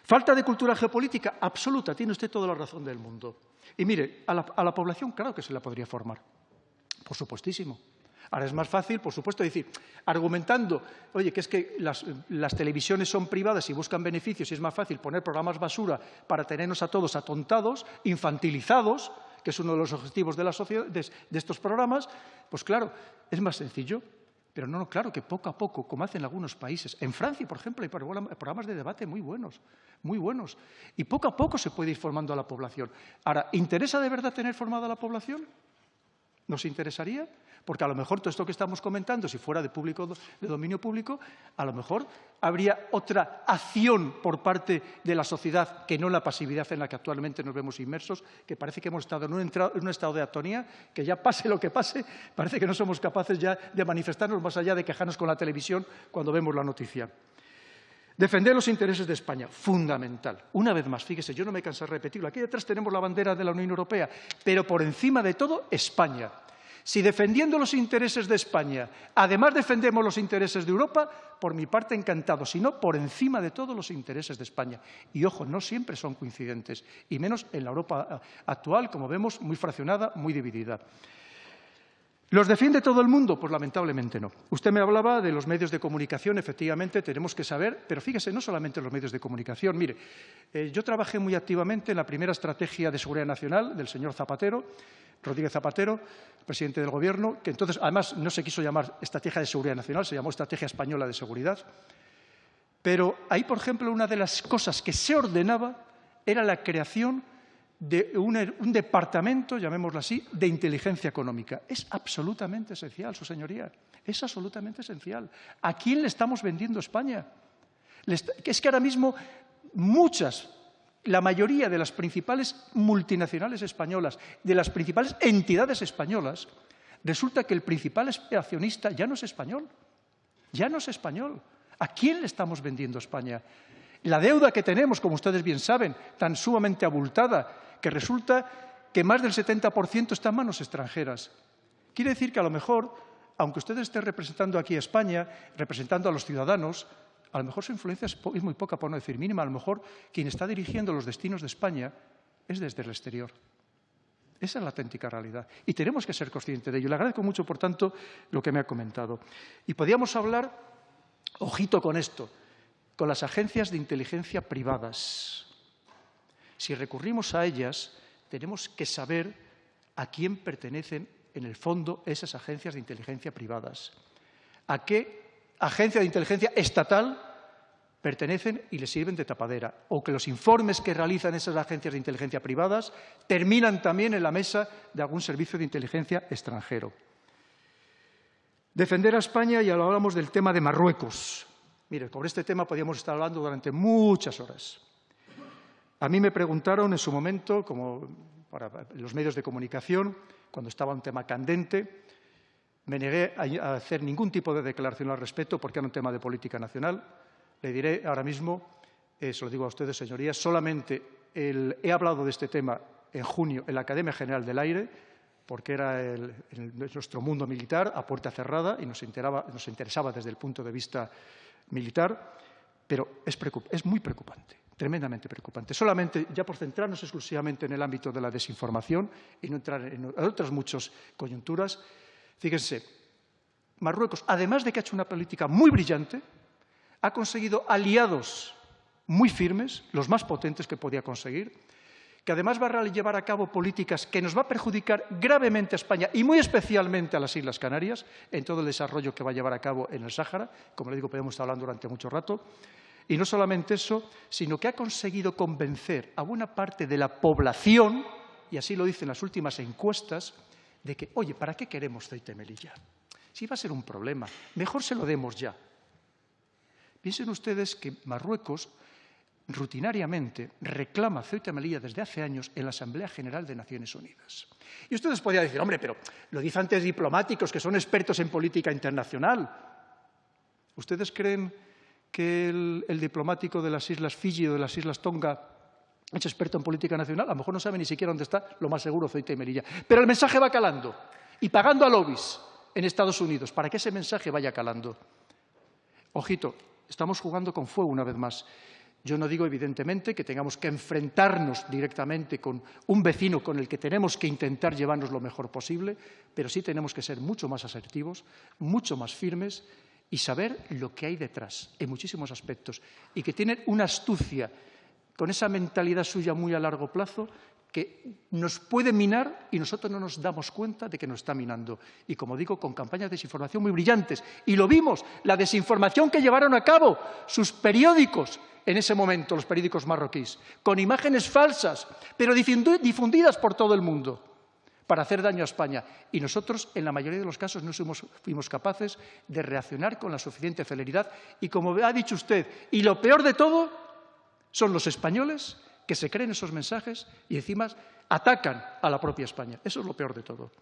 ¿Falta de cultura geopolítica? Absoluta, tiene usted toda la razón del mundo. Y mire, a la población claro que se la podría formar, por supuestísimo. Ahora es más fácil, por supuesto, decir, argumentando, oye, que es que las televisiones son privadas y buscan beneficios y es más fácil poner programas basura para tenernos a todos atontados, infantilizados, que es uno de los objetivos de la sociedad, de estos programas, pues claro, es más sencillo. Pero no, claro que poco a poco, como hacen algunos países. En Francia, por ejemplo, hay programas de debate muy buenos, muy buenos. Y poco a poco se puede ir formando a la población. Ahora, ¿interesa de verdad tener formada a la población? ¿Nos interesaría? Porque a lo mejor todo esto que estamos comentando, si fuera de dominio público, a lo mejor habría otra acción por parte de la sociedad que no la pasividad en la que actualmente nos vemos inmersos, que parece que hemos estado en un estado de atonía, que ya pase lo que pase, parece que no somos capaces ya de manifestarnos más allá de quejarnos con la televisión cuando vemos la noticia. Defender los intereses de España, fundamental. Una vez más, fíjese, yo no me canso de repetirlo. Aquí detrás tenemos la bandera de la Unión Europea, pero por encima de todo, España. Si defendiendo los intereses de España, además defendemos los intereses de Europa, por mi parte encantado, si no, por encima de todo los intereses de España. Y ojo, no siempre son coincidentes, y menos en la Europa actual, como vemos, muy fraccionada, muy dividida. ¿Los defiende todo el mundo? Pues lamentablemente no. Usted me hablaba de los medios de comunicación, efectivamente tenemos que saber, pero fíjese, no solamente los medios de comunicación. Mire, yo trabajé muy activamente en la primera estrategia de seguridad nacional del señor Zapatero, Rodríguez Zapatero, presidente del Gobierno, que entonces además no se quiso llamar Estrategia de Seguridad Nacional, se llamó Estrategia Española de Seguridad. Pero ahí, por ejemplo, una de las cosas que se ordenaba era la creación de un departamento, llamémoslo así, de inteligencia económica. Es absolutamente esencial, su señoría. Es absolutamente esencial. ¿A quién le estamos vendiendo España? Es que ahora mismo la mayoría de las principales multinacionales españolas, de las principales entidades españolas, resulta que el principal accionista ya no es español. Ya no es español. ¿A quién le estamos vendiendo España? La deuda que tenemos, como ustedes bien saben, tan sumamente abultada, que resulta que más del 70% está en manos extranjeras. Quiere decir que a lo mejor, aunque ustedes estén representando aquí a España, representando a los ciudadanos, a lo mejor su influencia es muy poca, por no decir mínima. A lo mejor quien está dirigiendo los destinos de España es desde el exterior. Esa es la auténtica realidad. Y tenemos que ser conscientes de ello. Le agradezco mucho, por tanto, lo que me ha comentado. Y podríamos hablar, ojito con esto, con las agencias de inteligencia privadas. Si recurrimos a ellas, tenemos que saber a quién pertenecen, en el fondo, esas agencias de inteligencia privadas. A qué agencia de inteligencia estatal pertenecen y les sirven de tapadera. O que los informes que realizan esas agencias de inteligencia privadas terminan también en la mesa de algún servicio de inteligencia extranjero. Defender a España, y ahora hablamos del tema de Marruecos. Mire, sobre este tema podríamos estar hablando durante muchas horas. A mí me preguntaron en su momento, como para los medios de comunicación, cuando estaba un tema candente, me negué a hacer ningún tipo de declaración al respecto porque era un tema de política nacional. Le diré ahora mismo, se lo digo a ustedes, señorías, solamente he hablado de este tema en junio en la Academia General del Aire, porque era nuestro mundo militar a puerta cerrada y nos interesaba desde el punto de vista militar, pero es muy preocupante. Tremendamente preocupante. Solamente, ya por centrarnos exclusivamente en el ámbito de la desinformación y no entrar en otras muchas coyunturas, fíjense, Marruecos, además de que ha hecho una política muy brillante, ha conseguido aliados muy firmes, los más potentes que podía conseguir, que además va a llevar a cabo políticas que nos va a perjudicar gravemente a España y muy especialmente a las Islas Canarias, en todo el desarrollo que va a llevar a cabo en el Sáhara. Como le digo, podemos estar hablando durante mucho rato. Y no solamente eso, sino que ha conseguido convencer a buena parte de la población, y así lo dicen las últimas encuestas, de que, oye, ¿para qué queremos Ceuta y Melilla? Si va a ser un problema, mejor se lo demos ya. Piensen ustedes que Marruecos rutinariamente reclama Ceuta y Melilla desde hace años en la Asamblea General de Naciones Unidas. Y ustedes podrían decir, hombre, pero lo dicen antes diplomáticos que son expertos en política internacional. ¿Ustedes creen que el diplomático de las Islas Fiji o de las Islas Tonga es experto en política nacional? A lo mejor no sabe ni siquiera dónde está, lo más seguro, Ceuta y Melilla. Pero el mensaje va calando y pagando a lobbies en Estados Unidos para que ese mensaje vaya calando. Ojito, estamos jugando con fuego una vez más. Yo no digo, evidentemente, que tengamos que enfrentarnos directamente con un vecino con el que tenemos que intentar llevarnos lo mejor posible, pero sí tenemos que ser mucho más asertivos, mucho más firmes y saber lo que hay detrás en muchísimos aspectos y que tienen una astucia con esa mentalidad suya muy a largo plazo que nos puede minar y nosotros no nos damos cuenta de que nos está minando. Y, como digo, con campañas de desinformación muy brillantes. Y lo vimos, la desinformación que llevaron a cabo sus periódicos en ese momento, los periódicos marroquíes, con imágenes falsas, pero difundidas por todo el mundo, para hacer daño a España. Y nosotros, en la mayoría de los casos, no fuimos capaces de reaccionar con la suficiente celeridad. Y, como ha dicho usted, y lo peor de todo, son los españoles que se creen esos mensajes y encima atacan a la propia España. Eso es lo peor de todo.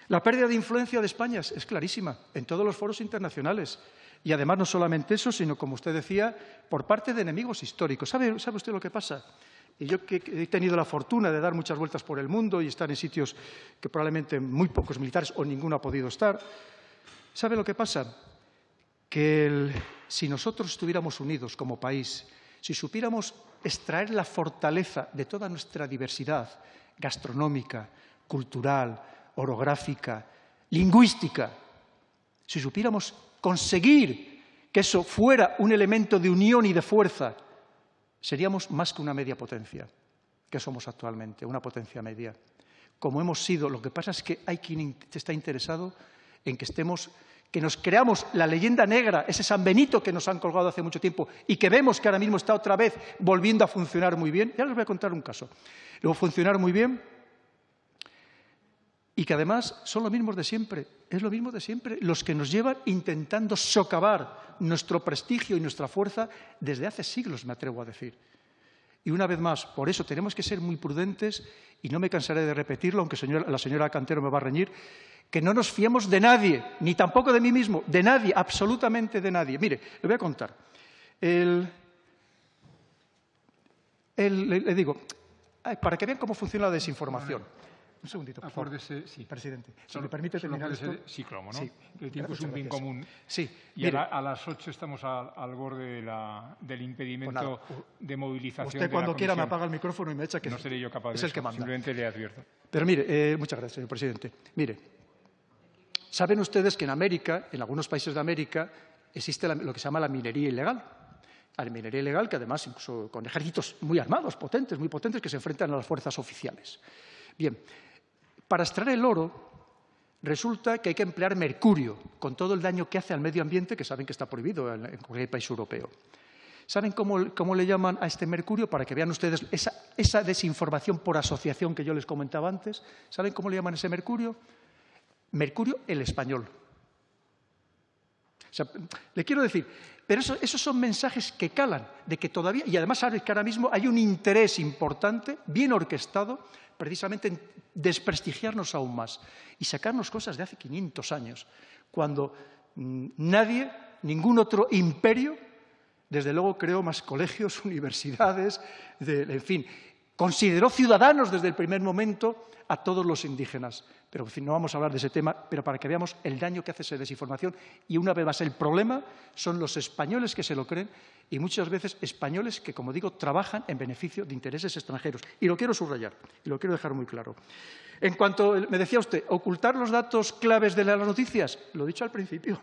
La pérdida de influencia de España es clarísima en todos los foros internacionales. Y además no solamente eso, sino, como usted decía, por parte de enemigos históricos. ¿Sabe usted lo que pasa? Y yo que he tenido la fortuna de dar muchas vueltas por el mundo y estar en sitios que probablemente muy pocos militares o ninguno ha podido estar, ¿sabe lo que pasa? Que si nosotros estuviéramos unidos como país, si supiéramos extraer la fortaleza de toda nuestra diversidad gastronómica, cultural, orográfica, lingüística, si supiéramos conseguir que eso fuera un elemento de unión y de fuerza, seríamos más que una media potencia, que somos actualmente, una potencia media. Como hemos sido, lo que pasa es que hay quien está interesado en que nos creamos la leyenda negra, ese San Benito que nos han colgado hace mucho tiempo y que vemos que ahora mismo está otra vez volviendo a funcionar muy bien. Ya les voy a contar un caso. Luego funcionar muy bien y que además son los mismos de siempre. Es lo mismo de siempre, los que nos llevan intentando socavar nuestro prestigio y nuestra fuerza desde hace siglos, me atrevo a decir. Y una vez más, por eso tenemos que ser muy prudentes, y no me cansaré de repetirlo, aunque la señora Cantero me va a reñir, que no nos fiemos de nadie, ni tampoco de mí mismo, de nadie, absolutamente de nadie. Mire, le voy a contar. Le digo, para que vean cómo funciona la desinformación. Un segundito, por favor. Acuérdese, sí. Presidente, si me permite terminar esto. Sí, cromo, ¿no? Sí. El tiempo es un bien común. Sí. Y mire, a las 8 estamos al borde del impedimento de movilización. Usted cuando quiera me apaga el micrófono y me echa que no seré yo capaz de es el que manda. Simplemente le advierto. Pero mire, muchas gracias, señor presidente. Mire, saben ustedes que en América, en algunos países de América, existe lo que se llama la minería ilegal. La minería ilegal, que además incluso con ejércitos muy armados, potentes, muy potentes, que se enfrentan a las fuerzas oficiales. Bien, para extraer el oro resulta que hay que emplear mercurio, con todo el daño que hace al medio ambiente, que saben que está prohibido en cualquier país europeo. ¿Saben cómo le llaman a este mercurio? Para que vean ustedes esa desinformación por asociación que yo les comentaba antes. ¿Saben cómo le llaman ese mercurio? Mercurio el español. O sea, le quiero decir, pero esos son mensajes que calan, de que todavía, y además saben que ahora mismo hay un interés importante, bien orquestado, precisamente en desprestigiarnos aún más y sacarnos cosas de hace 500 años, cuando nadie, ningún otro imperio, desde luego creó más colegios, universidades, en fin, consideró ciudadanos desde el primer momento a todos los indígenas. Pero en fin, no vamos a hablar de ese tema, pero para que veamos el daño que hace esa desinformación. Y una vez más, el problema son los españoles que se lo creen y muchas veces españoles que, como digo, trabajan en beneficio de intereses extranjeros. Y lo quiero subrayar, y lo quiero dejar muy claro. En cuanto, me decía usted, ocultar los datos claves de las noticias, lo he dicho al principio.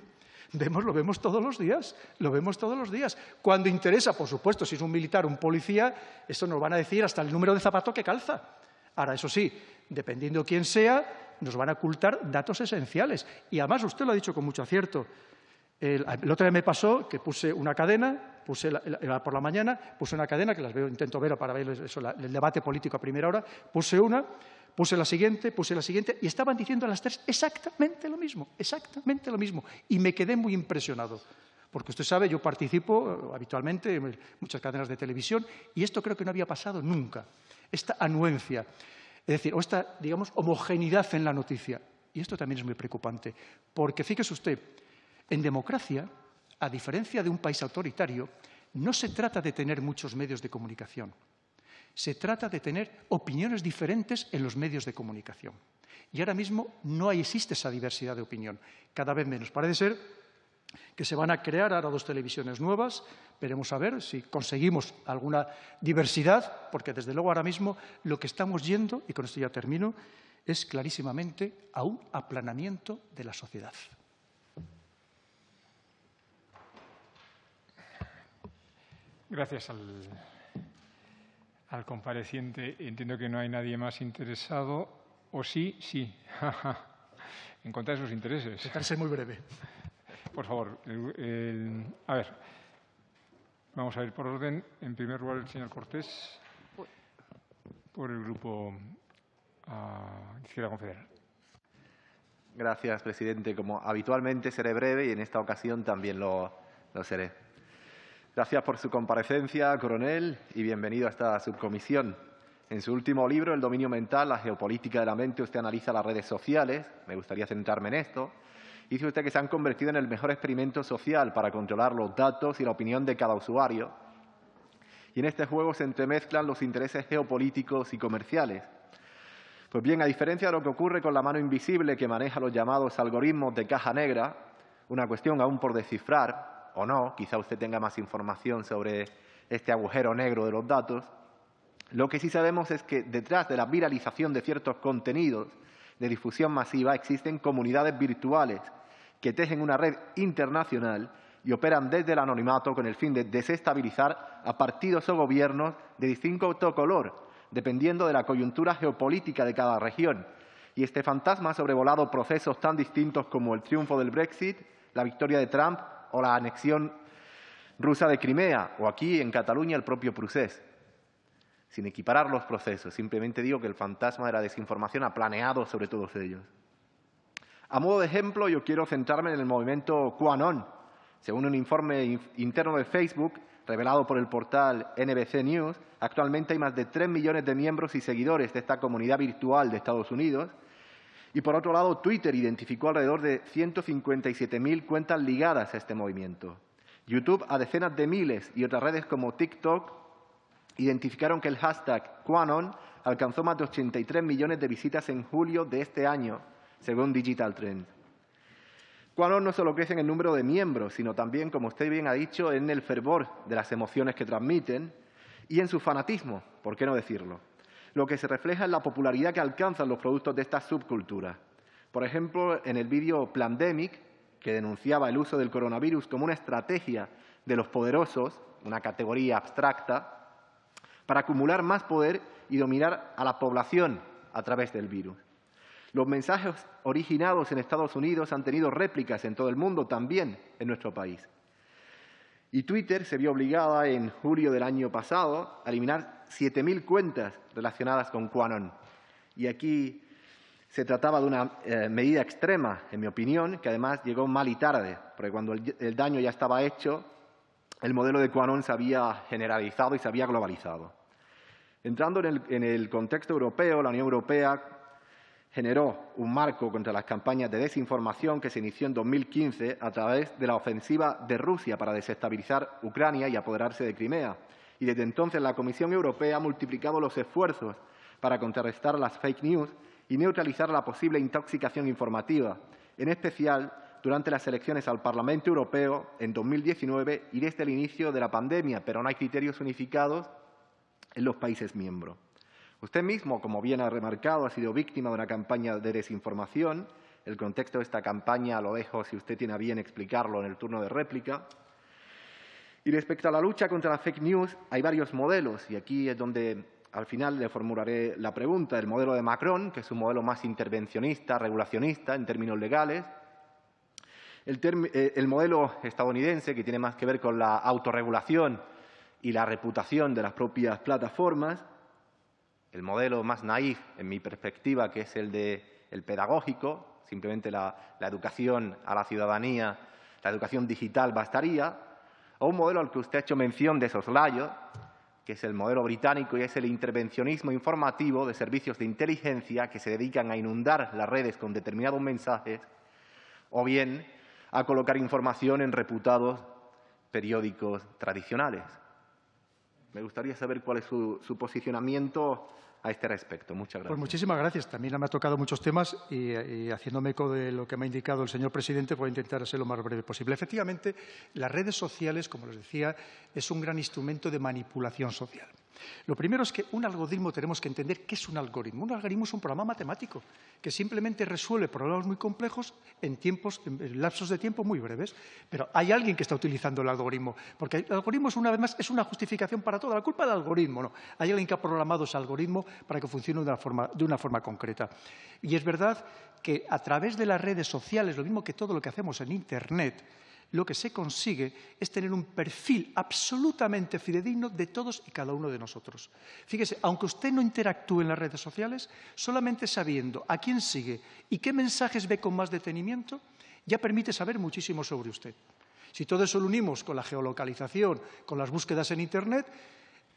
Lo vemos todos los días, lo vemos todos los días. Cuando interesa, por supuesto, si es un militar o un policía, esto nos van a decir hasta el número de zapato que calza. Ahora, eso sí, dependiendo de quién sea, nos van a ocultar datos esenciales. Y además, usted lo ha dicho con mucho acierto. El otro día me pasó que puse una cadena, por la mañana, puse una cadena, que las veo, intento ver para ver eso, el debate político a primera hora, puse una, puse la siguiente, y estaban diciendo a las 3 exactamente lo mismo. Y me quedé muy impresionado. Porque usted sabe, yo participo habitualmente en muchas cadenas de televisión y esto creo que no había pasado nunca. Esta anuencia, es decir, o esta, digamos, homogeneidad en la noticia. Y esto también es muy preocupante, porque fíjese usted, en democracia, a diferencia de un país autoritario, no se trata de tener muchos medios de comunicación. Se trata de tener opiniones diferentes en los medios de comunicación. Y ahora mismo no existe esa diversidad de opinión, cada vez menos. Parece ser que se van a crear ahora 2 televisiones nuevas. Veremos a ver si conseguimos alguna diversidad, porque desde luego ahora mismo lo que estamos yendo, y con esto ya termino, es clarísimamente a un aplanamiento de la sociedad. Gracias al compareciente. Entiendo que no hay nadie más interesado. ¿O sí? Sí. En contra de sus intereses. Intentar ser muy breve. Por favor. A ver. Vamos a ir por orden. En primer lugar, el señor Cortés, por el Grupo Izquierda Confederal. Gracias, presidente. Como habitualmente seré breve y en esta ocasión también lo seré. Gracias por su comparecencia, coronel, y bienvenido a esta subcomisión. En su último libro, El dominio mental, la geopolítica de la mente, usted analiza las redes sociales. Me gustaría centrarme en esto. Dice usted que se han convertido en el mejor experimento social para controlar los datos y la opinión de cada usuario. Y en este juego se entremezclan los intereses geopolíticos y comerciales. Pues bien, a diferencia de lo que ocurre con la mano invisible que maneja los llamados algoritmos de caja negra, una cuestión aún por descifrar, o no, quizá usted tenga más información sobre este agujero negro de los datos, lo que sí sabemos es que detrás de la viralización de ciertos contenidos de difusión masiva existen comunidades virtuales que tejen una red internacional y operan desde el anonimato con el fin de desestabilizar a partidos o gobiernos de distinto color, dependiendo de la coyuntura geopolítica de cada región. Y este fantasma ha sobrevolado procesos tan distintos como el triunfo del Brexit, la victoria de Trump o la anexión rusa de Crimea, o aquí en Cataluña el propio Procés. Sin equiparar los procesos, simplemente digo que el fantasma de la desinformación ha planeado sobre todos ellos. A modo de ejemplo, yo quiero centrarme en el movimiento QAnon. Según un informe interno de Facebook, revelado por el portal NBC News, actualmente hay más de 3 millones de miembros y seguidores de esta comunidad virtual de Estados Unidos. Y, por otro lado, Twitter identificó alrededor de 157.000 cuentas ligadas a este movimiento. YouTube, a decenas de miles, y otras redes como TikTok identificaron que el hashtag QAnon alcanzó más de 83 millones de visitas en julio de este año, según Digital Trends. QAnon no solo crece en el número de miembros, sino también, como usted bien ha dicho, en el fervor de las emociones que transmiten y en su fanatismo, ¿por qué no decirlo? Lo que se refleja en la popularidad que alcanzan los productos de esta subcultura. Por ejemplo, en el vídeo Plandemic, que denunciaba el uso del coronavirus como una estrategia de los poderosos, una categoría abstracta, para acumular más poder y dominar a la población a través del virus. Los mensajes originados en Estados Unidos han tenido réplicas en todo el mundo, también en nuestro país. Y Twitter se vio obligada en julio del año pasado a eliminar 7.000 cuentas relacionadas con QAnon. Y aquí se trataba de una medida extrema, en mi opinión, que además llegó mal y tarde, porque cuando el daño ya estaba hecho, el modelo de QAnon se había generalizado y se había globalizado. Entrando en el contexto europeo, la Unión Europea generó un marco contra las campañas de desinformación que se inició en 2015 a través de la ofensiva de Rusia para desestabilizar Ucrania y apoderarse de Crimea. Y desde entonces la Comisión Europea ha multiplicado los esfuerzos para contrarrestar las fake news y neutralizar la posible intoxicación informativa, en especial durante las elecciones al Parlamento Europeo en 2019 y desde el inicio de la pandemia, pero no hay criterios unificados en los países miembros. Usted mismo, como bien ha remarcado, ha sido víctima de una campaña de desinformación. El contexto de esta campaña lo dejo, si usted tiene a bien explicarlo, en el turno de réplica. Y respecto a la lucha contra la fake news, hay varios modelos, y aquí es donde al final le formularé la pregunta. El modelo de Macron, que es un modelo más intervencionista, regulacionista en términos legales. El modelo estadounidense, que tiene más que ver con la autorregulación y la reputación de las propias plataformas. El modelo más naif, en mi perspectiva, que es el pedagógico, simplemente la educación a la ciudadanía, la educación digital bastaría, o un modelo al que usted ha hecho mención de soslayo, que es el modelo británico y es el intervencionismo informativo de servicios de inteligencia que se dedican a inundar las redes con determinados mensajes o bien a colocar información en reputados periódicos tradicionales. Me gustaría saber cuál es su posicionamiento a este respecto. Muchas gracias. Pues muchísimas gracias. También me ha tocado muchos temas y haciéndome eco de lo que me ha indicado el señor presidente, voy a intentar ser lo más breve posible. Efectivamente, las redes sociales, como les decía, es un gran instrumento de manipulación social. Lo primero es que un algoritmo tenemos que entender qué es un algoritmo. Un algoritmo es un programa matemático que simplemente resuelve problemas muy complejos en lapsos de tiempo muy breves. Pero hay alguien que está utilizando el algoritmo, porque el algoritmo, una vez más, es una justificación para todo. La culpa del algoritmo, no. Hay alguien que ha programado ese algoritmo para que funcione de una forma concreta. Y es verdad que a través de las redes sociales, lo mismo que todo lo que hacemos en Internet, lo que se consigue es tener un perfil absolutamente fidedigno de todos y cada uno de nosotros. Fíjese, aunque usted no interactúe en las redes sociales, solamente sabiendo a quién sigue y qué mensajes ve con más detenimiento, ya permite saber muchísimo sobre usted. Si todo eso lo unimos con la geolocalización, con las búsquedas en Internet,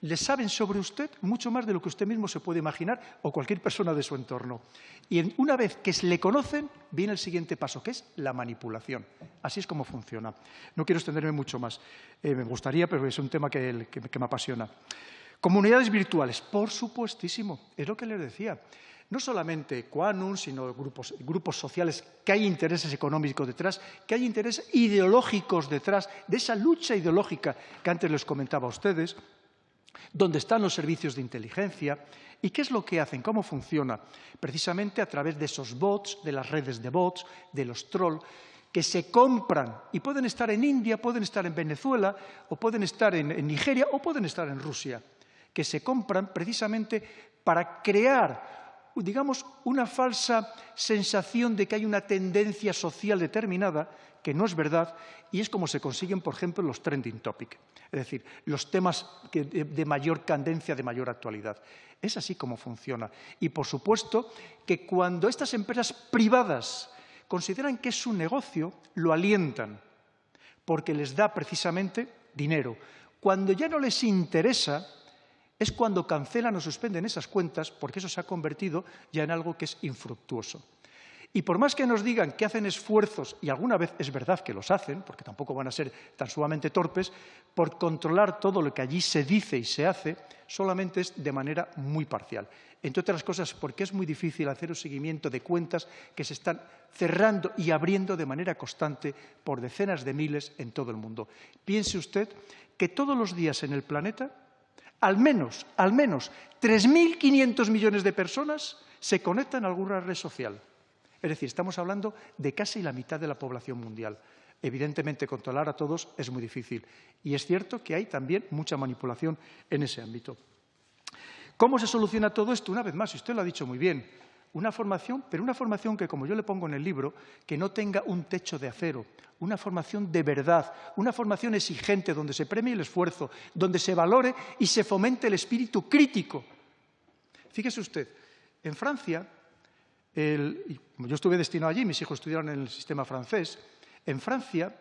le saben sobre usted mucho más de lo que usted mismo se puede imaginar o cualquier persona de su entorno. Y una vez que le conocen, viene el siguiente paso, que es la manipulación. Así es como funciona. No quiero extenderme mucho más. Me gustaría, pero es un tema que me apasiona. Comunidades virtuales, por supuestísimo, es lo que les decía. No solamente Quanum, sino grupos sociales, que hay intereses económicos detrás, que hay intereses ideológicos detrás de esa lucha ideológica que antes les comentaba a ustedes, donde están los servicios de inteligencia. ¿Y qué es lo que hacen? ¿Cómo funciona? Precisamente a través de esos bots, de las redes de bots, de los trolls, que se compran y pueden estar en India, pueden estar en Venezuela, o pueden estar en Nigeria, o pueden estar en Rusia, que se compran precisamente para crear, digamos, una falsa sensación de que hay una tendencia social determinada, que no es verdad, y es como se consiguen, por ejemplo, los trending topics, es decir, los temas de mayor candencia, de mayor actualidad. Es así como funciona. Y, por supuesto, que cuando estas empresas privadas consideran que es un negocio, lo alientan, porque les da precisamente dinero. Cuando ya no les interesa, es cuando cancelan o suspenden esas cuentas, porque eso se ha convertido ya en algo que es infructuoso. Y por más que nos digan que hacen esfuerzos, y alguna vez es verdad que los hacen, porque tampoco van a ser tan sumamente torpes, por controlar todo lo que allí se dice y se hace, solamente es de manera muy parcial. Entre otras cosas, porque es muy difícil hacer un seguimiento de cuentas que se están cerrando y abriendo de manera constante por decenas de miles en todo el mundo. Piense usted que todos los días en el planeta, al menos 3.500 millones de personas se conectan a alguna red social. Es decir, estamos hablando de casi la mitad de la población mundial. Evidentemente, controlar a todos es muy difícil. Y es cierto que hay también mucha manipulación en ese ámbito. ¿Cómo se soluciona todo esto? Una vez más, y usted lo ha dicho muy bien, una formación, pero una formación que, como yo le pongo en el libro, que no tenga un techo de acero, una formación de verdad, una formación exigente donde se premie el esfuerzo, donde se valore y se fomente el espíritu crítico. Fíjese usted, en Francia, yo estuve destinado allí, mis hijos estudiaron en el sistema francés, en Francia,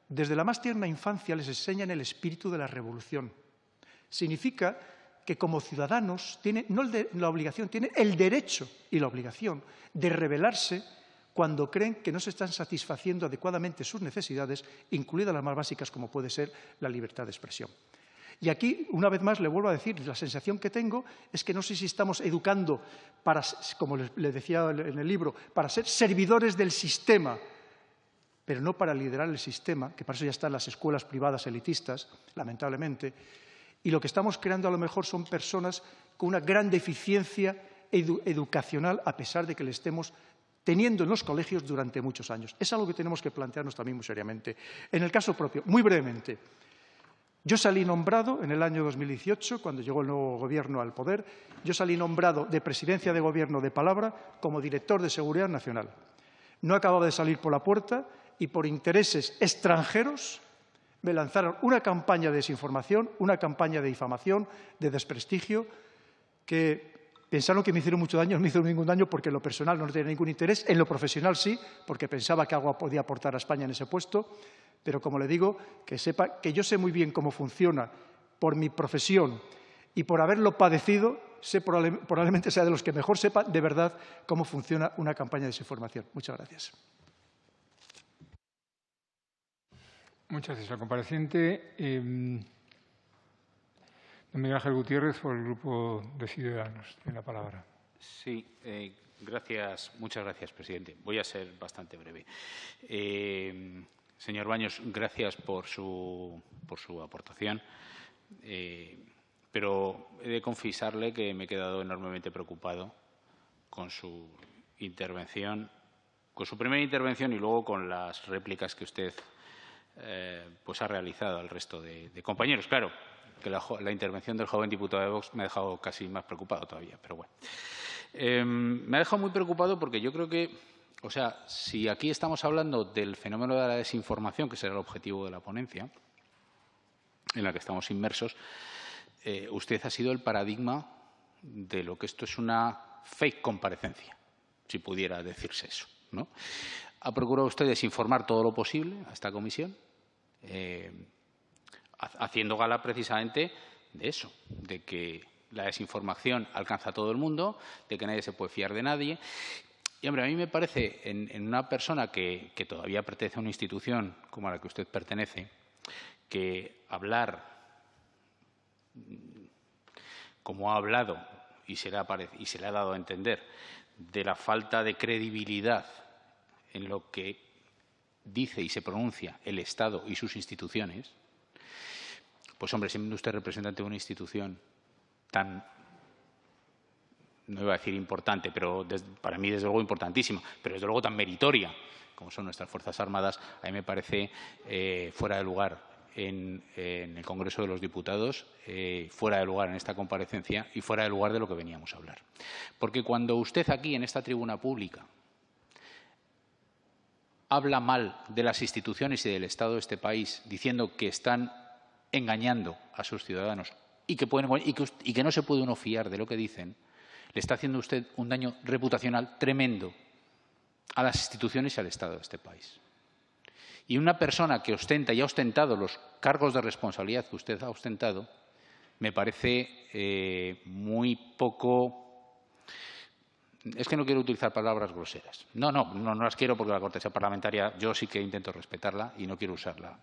desde la más tierna infancia les enseñan el espíritu de la revolución. Significa que como ciudadanos tienen no la obligación, tienen el derecho y la obligación de rebelarse cuando creen que no se están satisfaciendo adecuadamente sus necesidades, incluidas las más básicas como puede ser la libertad de expresión. Y aquí, una vez más, le vuelvo a decir, la sensación que tengo es que no sé si estamos educando para, como le decía en el libro, para ser servidores del sistema, pero no para liderar el sistema, que para eso ya están las escuelas privadas elitistas, lamentablemente. Y lo que estamos creando a lo mejor son personas con una gran deficiencia educacional, a pesar de que le estemos teniendo en los colegios durante muchos años. Es algo que tenemos que plantearnos también muy seriamente. En el caso propio, muy brevemente, yo salí nombrado en el año 2018, cuando llegó el nuevo Gobierno al poder, yo salí nombrado de Presidencia de Gobierno de palabra como director de Seguridad Nacional. No acababa de salir por la puerta y por intereses extranjeros me lanzaron una campaña de desinformación, una campaña de difamación, de desprestigio, que pensaron que me hicieron mucho daño, no me hicieron ningún daño porque en lo personal no tenía ningún interés, en lo profesional sí, porque pensaba que algo podía aportar a España en ese puesto, pero como le digo, que sepa que yo sé muy bien cómo funciona por mi profesión y por haberlo padecido, probablemente sea de los que mejor sepa de verdad cómo funciona una campaña de desinformación. Muchas gracias. Muchas gracias al compareciente. Don Miguel Ángel Gutiérrez, por el Grupo de Ciudadanos. Tiene la palabra. Sí, gracias. Muchas gracias, presidente. Voy a ser bastante breve. Señor Baños, gracias por su aportación, pero he de confesarle que me he quedado enormemente preocupado con su intervención, con su primera intervención y luego con las réplicas que usted pues ha realizado al resto de compañeros. Claro, que la intervención del joven diputado de Vox me ha dejado casi más preocupado todavía, pero bueno. Me ha dejado muy preocupado porque yo creo que, o sea, si aquí estamos hablando del fenómeno de la desinformación, que será el objetivo de la ponencia, en la que estamos inmersos, usted ha sido el paradigma de lo que esto es una fake comparecencia, si pudiera decirse eso, ¿no? Ha procurado usted desinformar todo lo posible a esta comisión, haciendo gala precisamente eso, de que la desinformación alcanza a todo el mundo, de que nadie se puede fiar de nadie. Y, hombre, a mí me parece, en una persona que todavía pertenece a una institución como a la que usted pertenece, que hablar como ha hablado y se le ha dado a entender de la falta de credibilidad en lo que dice y se pronuncia el Estado y sus instituciones, pues, hombre, siendo usted representante de una institución tan, no iba a decir importante, pero para mí, desde luego, importantísima, pero desde luego tan meritoria como son nuestras Fuerzas Armadas, a mí me parece fuera de lugar en el Congreso de los Diputados, fuera de lugar en esta comparecencia y fuera de lugar de lo que veníamos a hablar. Porque cuando usted aquí, en esta tribuna pública, habla mal de las instituciones y del Estado de este país, diciendo que están engañando a sus ciudadanos y que no se puede uno fiar de lo que dicen, le está haciendo usted un daño reputacional tremendo a las instituciones y al Estado de este país. Y una persona que ostenta y ha ostentado los cargos de responsabilidad que usted ha ostentado, me parece muy poco. Es que no quiero utilizar palabras groseras. No las quiero, porque la cortesía parlamentaria yo sí que intento respetarla y no quiero usarla.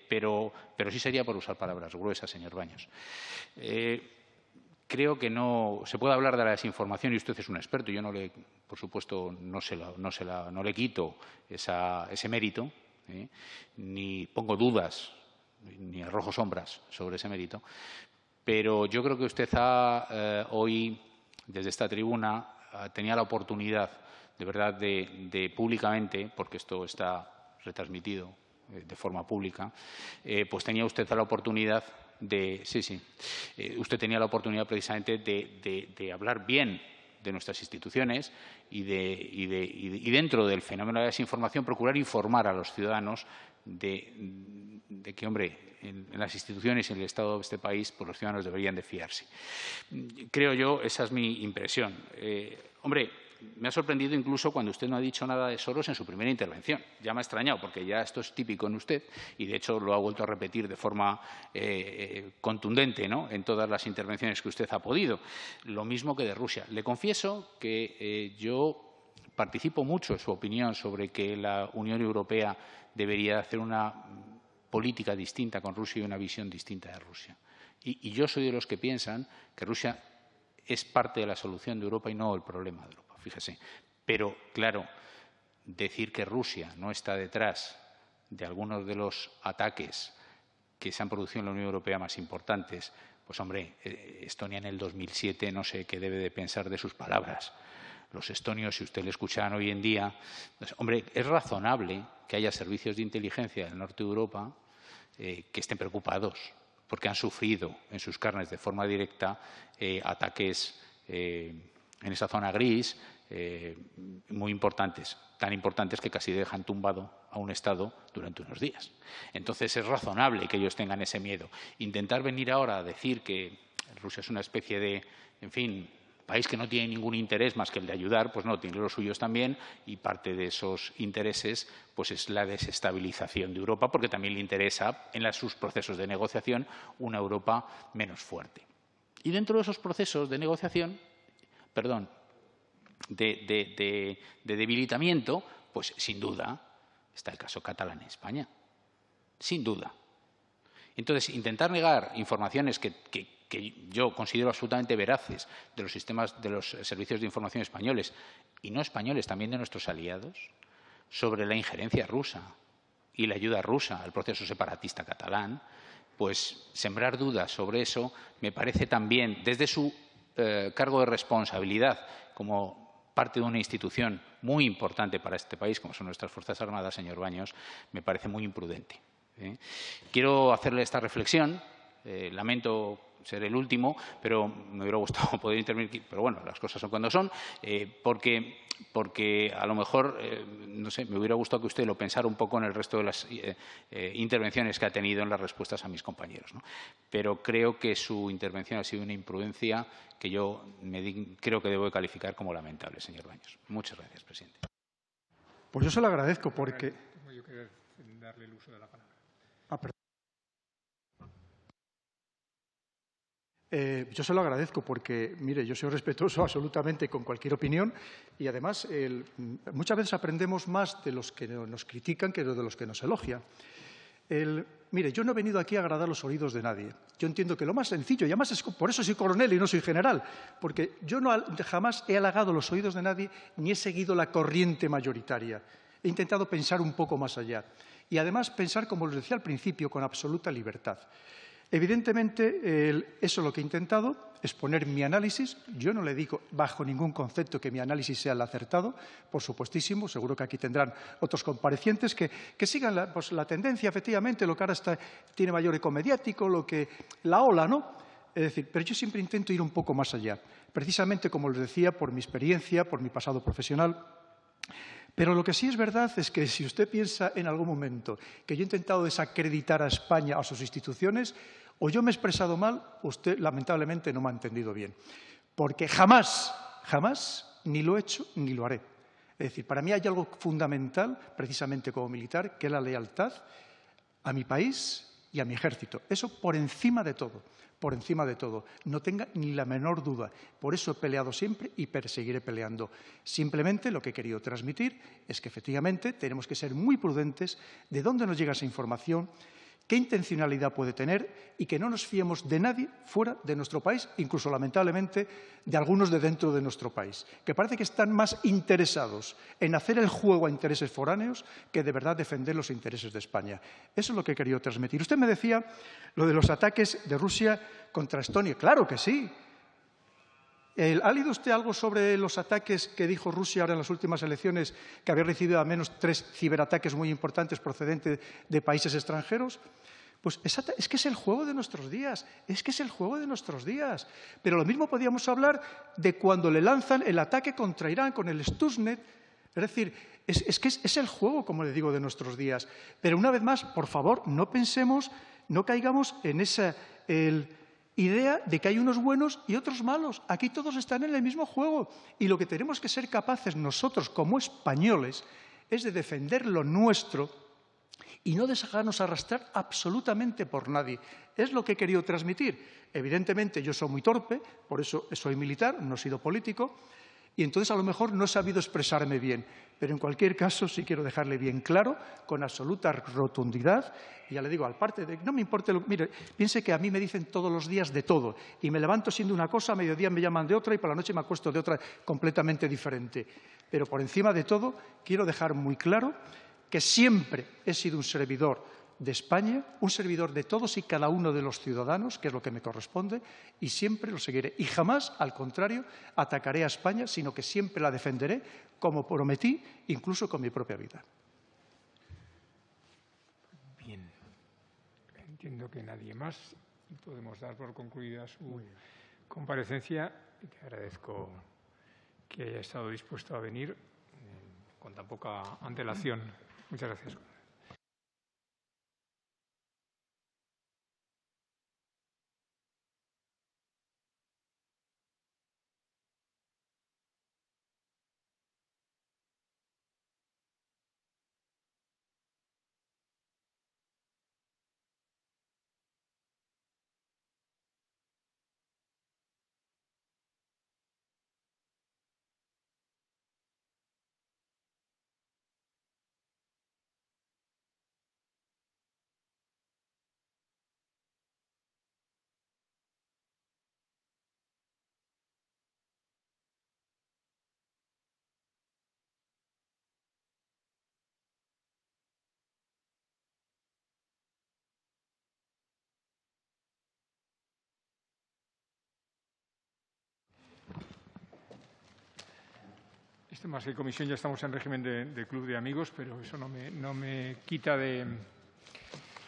Pero sí sería por usar palabras gruesas, señor Baños. Creo que no se puede hablar de la desinformación y usted es un experto. Yo por supuesto, no le quito ese mérito, ni pongo dudas ni arrojo sombras sobre ese mérito. Pero yo creo que usted hoy, desde esta tribuna, tenía la oportunidad, de verdad, de públicamente, porque esto está retransmitido de forma pública, pues tenía usted la oportunidad usted tenía la oportunidad precisamente de hablar bien de nuestras instituciones y dentro del fenómeno de la desinformación procurar informar a los ciudadanos de que, hombre, en las instituciones y en el Estado de este país, pues los ciudadanos deberían de fiarse. Creo yo, esa es mi impresión. Hombre, me ha sorprendido incluso cuando usted no ha dicho nada de Soros en su primera intervención. Ya me ha extrañado, porque ya esto es típico en usted y, de hecho, lo ha vuelto a repetir de forma contundente, ¿no?, en todas las intervenciones que usted ha podido. Lo mismo que de Rusia. Le confieso que yo participo mucho en su opinión sobre que la Unión Europea debería hacer una política distinta con Rusia y una visión distinta de Rusia. Y yo soy de los que piensan que Rusia es parte de la solución de Europa y no el problema de Europa, fíjese. Pero, claro, decir que Rusia no está detrás de algunos de los ataques que se han producido en la Unión Europea más importantes, pues, hombre, Estonia en el 2007 no sé qué debe de pensar de sus palabras. Los estonios, si usted le escucharan hoy en día, pues, hombre, es razonable que haya servicios de inteligencia del norte de Europa que estén preocupados, porque han sufrido en sus carnes de forma directa ataques en esa zona gris muy importantes, tan importantes que casi dejan tumbado a un Estado durante unos días. Entonces, es razonable que ellos tengan ese miedo. Intentar venir ahora a decir que Rusia es una especie de, en fin, país que no tiene ningún interés más que el de ayudar, pues no, tiene los suyos también, y parte de esos intereses pues es la desestabilización de Europa, porque también le interesa en sus procesos de negociación una Europa menos fuerte. Y dentro de esos procesos de negociación, de debilitamiento, pues sin duda está el caso catalán en España, sin duda. Entonces, intentar negar informaciones que yo considero absolutamente veraces de los sistemas, de los servicios de información españoles y no españoles, también de nuestros aliados, sobre la injerencia rusa y la ayuda rusa al proceso separatista catalán, pues sembrar dudas sobre eso me parece también, desde su cargo de responsabilidad como parte de una institución muy importante para este país, como son nuestras Fuerzas Armadas, señor Baños, me parece muy imprudente. Quiero hacerle esta reflexión. Lamento ser el último, pero me hubiera gustado poder intervenir. Pero bueno, las cosas son cuando son, porque a lo mejor, no sé, me hubiera gustado que usted lo pensara un poco en el resto de las intervenciones que ha tenido en las respuestas a mis compañeros, ¿no? Pero creo que su intervención ha sido una imprudencia que yo creo que debo de calificar como lamentable, señor Baños. Muchas gracias, presidente. Pues yo se lo agradezco porque… Yo quería darle el uso de la palabra. Ah, perdón. Yo se lo agradezco porque, mire, yo soy respetuoso absolutamente con cualquier opinión y, además, muchas veces aprendemos más de los que nos critican que de los que nos elogian. Mire, yo no he venido aquí a agradar los oídos de nadie. Yo entiendo que lo más sencillo, y además por eso soy coronel y no soy general, porque yo jamás he halagado los oídos de nadie ni he seguido la corriente mayoritaria. He intentado pensar un poco más allá y, además, pensar, como les decía al principio, con absoluta libertad. Evidentemente, eso es lo que he intentado, exponer mi análisis. Yo no le digo bajo ningún concepto que mi análisis sea el acertado, por supuestísimo. Seguro que aquí tendrán otros comparecientes que sigan la tendencia, efectivamente, lo que ahora tiene mayor eco mediático, la ola, ¿no? Es decir, pero yo siempre intento ir un poco más allá, precisamente, como les decía, por mi experiencia, por mi pasado profesional. Pero lo que sí es verdad es que si usted piensa en algún momento que yo he intentado desacreditar a España, a sus instituciones, o yo me he expresado mal, usted lamentablemente no me ha entendido bien. Porque jamás, ni lo he hecho ni lo haré. Es decir, para mí hay algo fundamental, precisamente como militar, que es la lealtad a mi país y a mi ejército. Eso por encima de todo. Por encima de todo. No tenga ni la menor duda. Por eso he peleado siempre y perseguiré peleando. Simplemente lo que he querido transmitir es que, efectivamente, tenemos que ser muy prudentes de dónde nos llega esa información, qué intencionalidad puede tener y que no nos fiemos de nadie fuera de nuestro país, incluso, lamentablemente, de algunos de dentro de nuestro país, que parece que están más interesados en hacer el juego a intereses foráneos que de verdad defender los intereses de España. Eso es lo que he querido transmitir. Usted me decía lo de los ataques de Rusia contra Estonia. ¡Claro que sí! ¿Ha leído usted algo sobre los ataques que dijo Rusia ahora en las últimas elecciones, que había recibido al menos 3 ciberataques muy importantes procedentes de países extranjeros? Pues es que es el juego de nuestros días, Pero lo mismo podíamos hablar de cuando le lanzan el ataque contra Irán con el Stuxnet. Es decir, es que es el juego, como le digo, de nuestros días. Pero una vez más, por favor, no caigamos en esa idea de que hay unos buenos y otros malos. Aquí todos están en el mismo juego. Y lo que tenemos que ser capaces nosotros, como españoles, es de defender lo nuestro y no dejarnos arrastrar absolutamente por nadie. Es lo que he querido transmitir. Evidentemente, yo soy muy torpe, por eso soy militar, no he sido político, y entonces a lo mejor no he sabido expresarme bien. Pero en cualquier caso sí quiero dejarle bien claro, con absoluta rotundidad, y ya le digo, aparte de que no me importe mire, piense que a mí me dicen todos los días de todo, y me levanto siendo una cosa, a mediodía me llaman de otra y por la noche me acuesto de otra completamente diferente. Pero por encima de todo quiero dejar muy claro que siempre he sido un servidor de España, un servidor de todos y cada uno de los ciudadanos, que es lo que me corresponde, y siempre lo seguiré. Y jamás, al contrario, atacaré a España, sino que siempre la defenderé, como prometí, incluso con mi propia vida. Bien. Entiendo que nadie más. Podemos dar por concluida su comparecencia y te agradezco que haya estado dispuesto a venir con tan poca antelación. Muchas gracias. Más que comisión ya estamos en régimen de club de amigos, pero eso no me quita de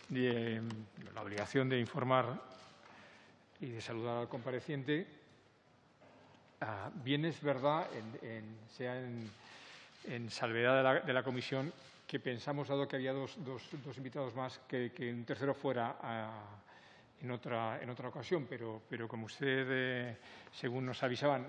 la obligación de informar y de saludar al compareciente. Bien es verdad, sea en salvedad de la comisión, que pensamos, dado que había dos invitados más, que un tercero fuera en otra ocasión, pero como usted, según nos avisaban,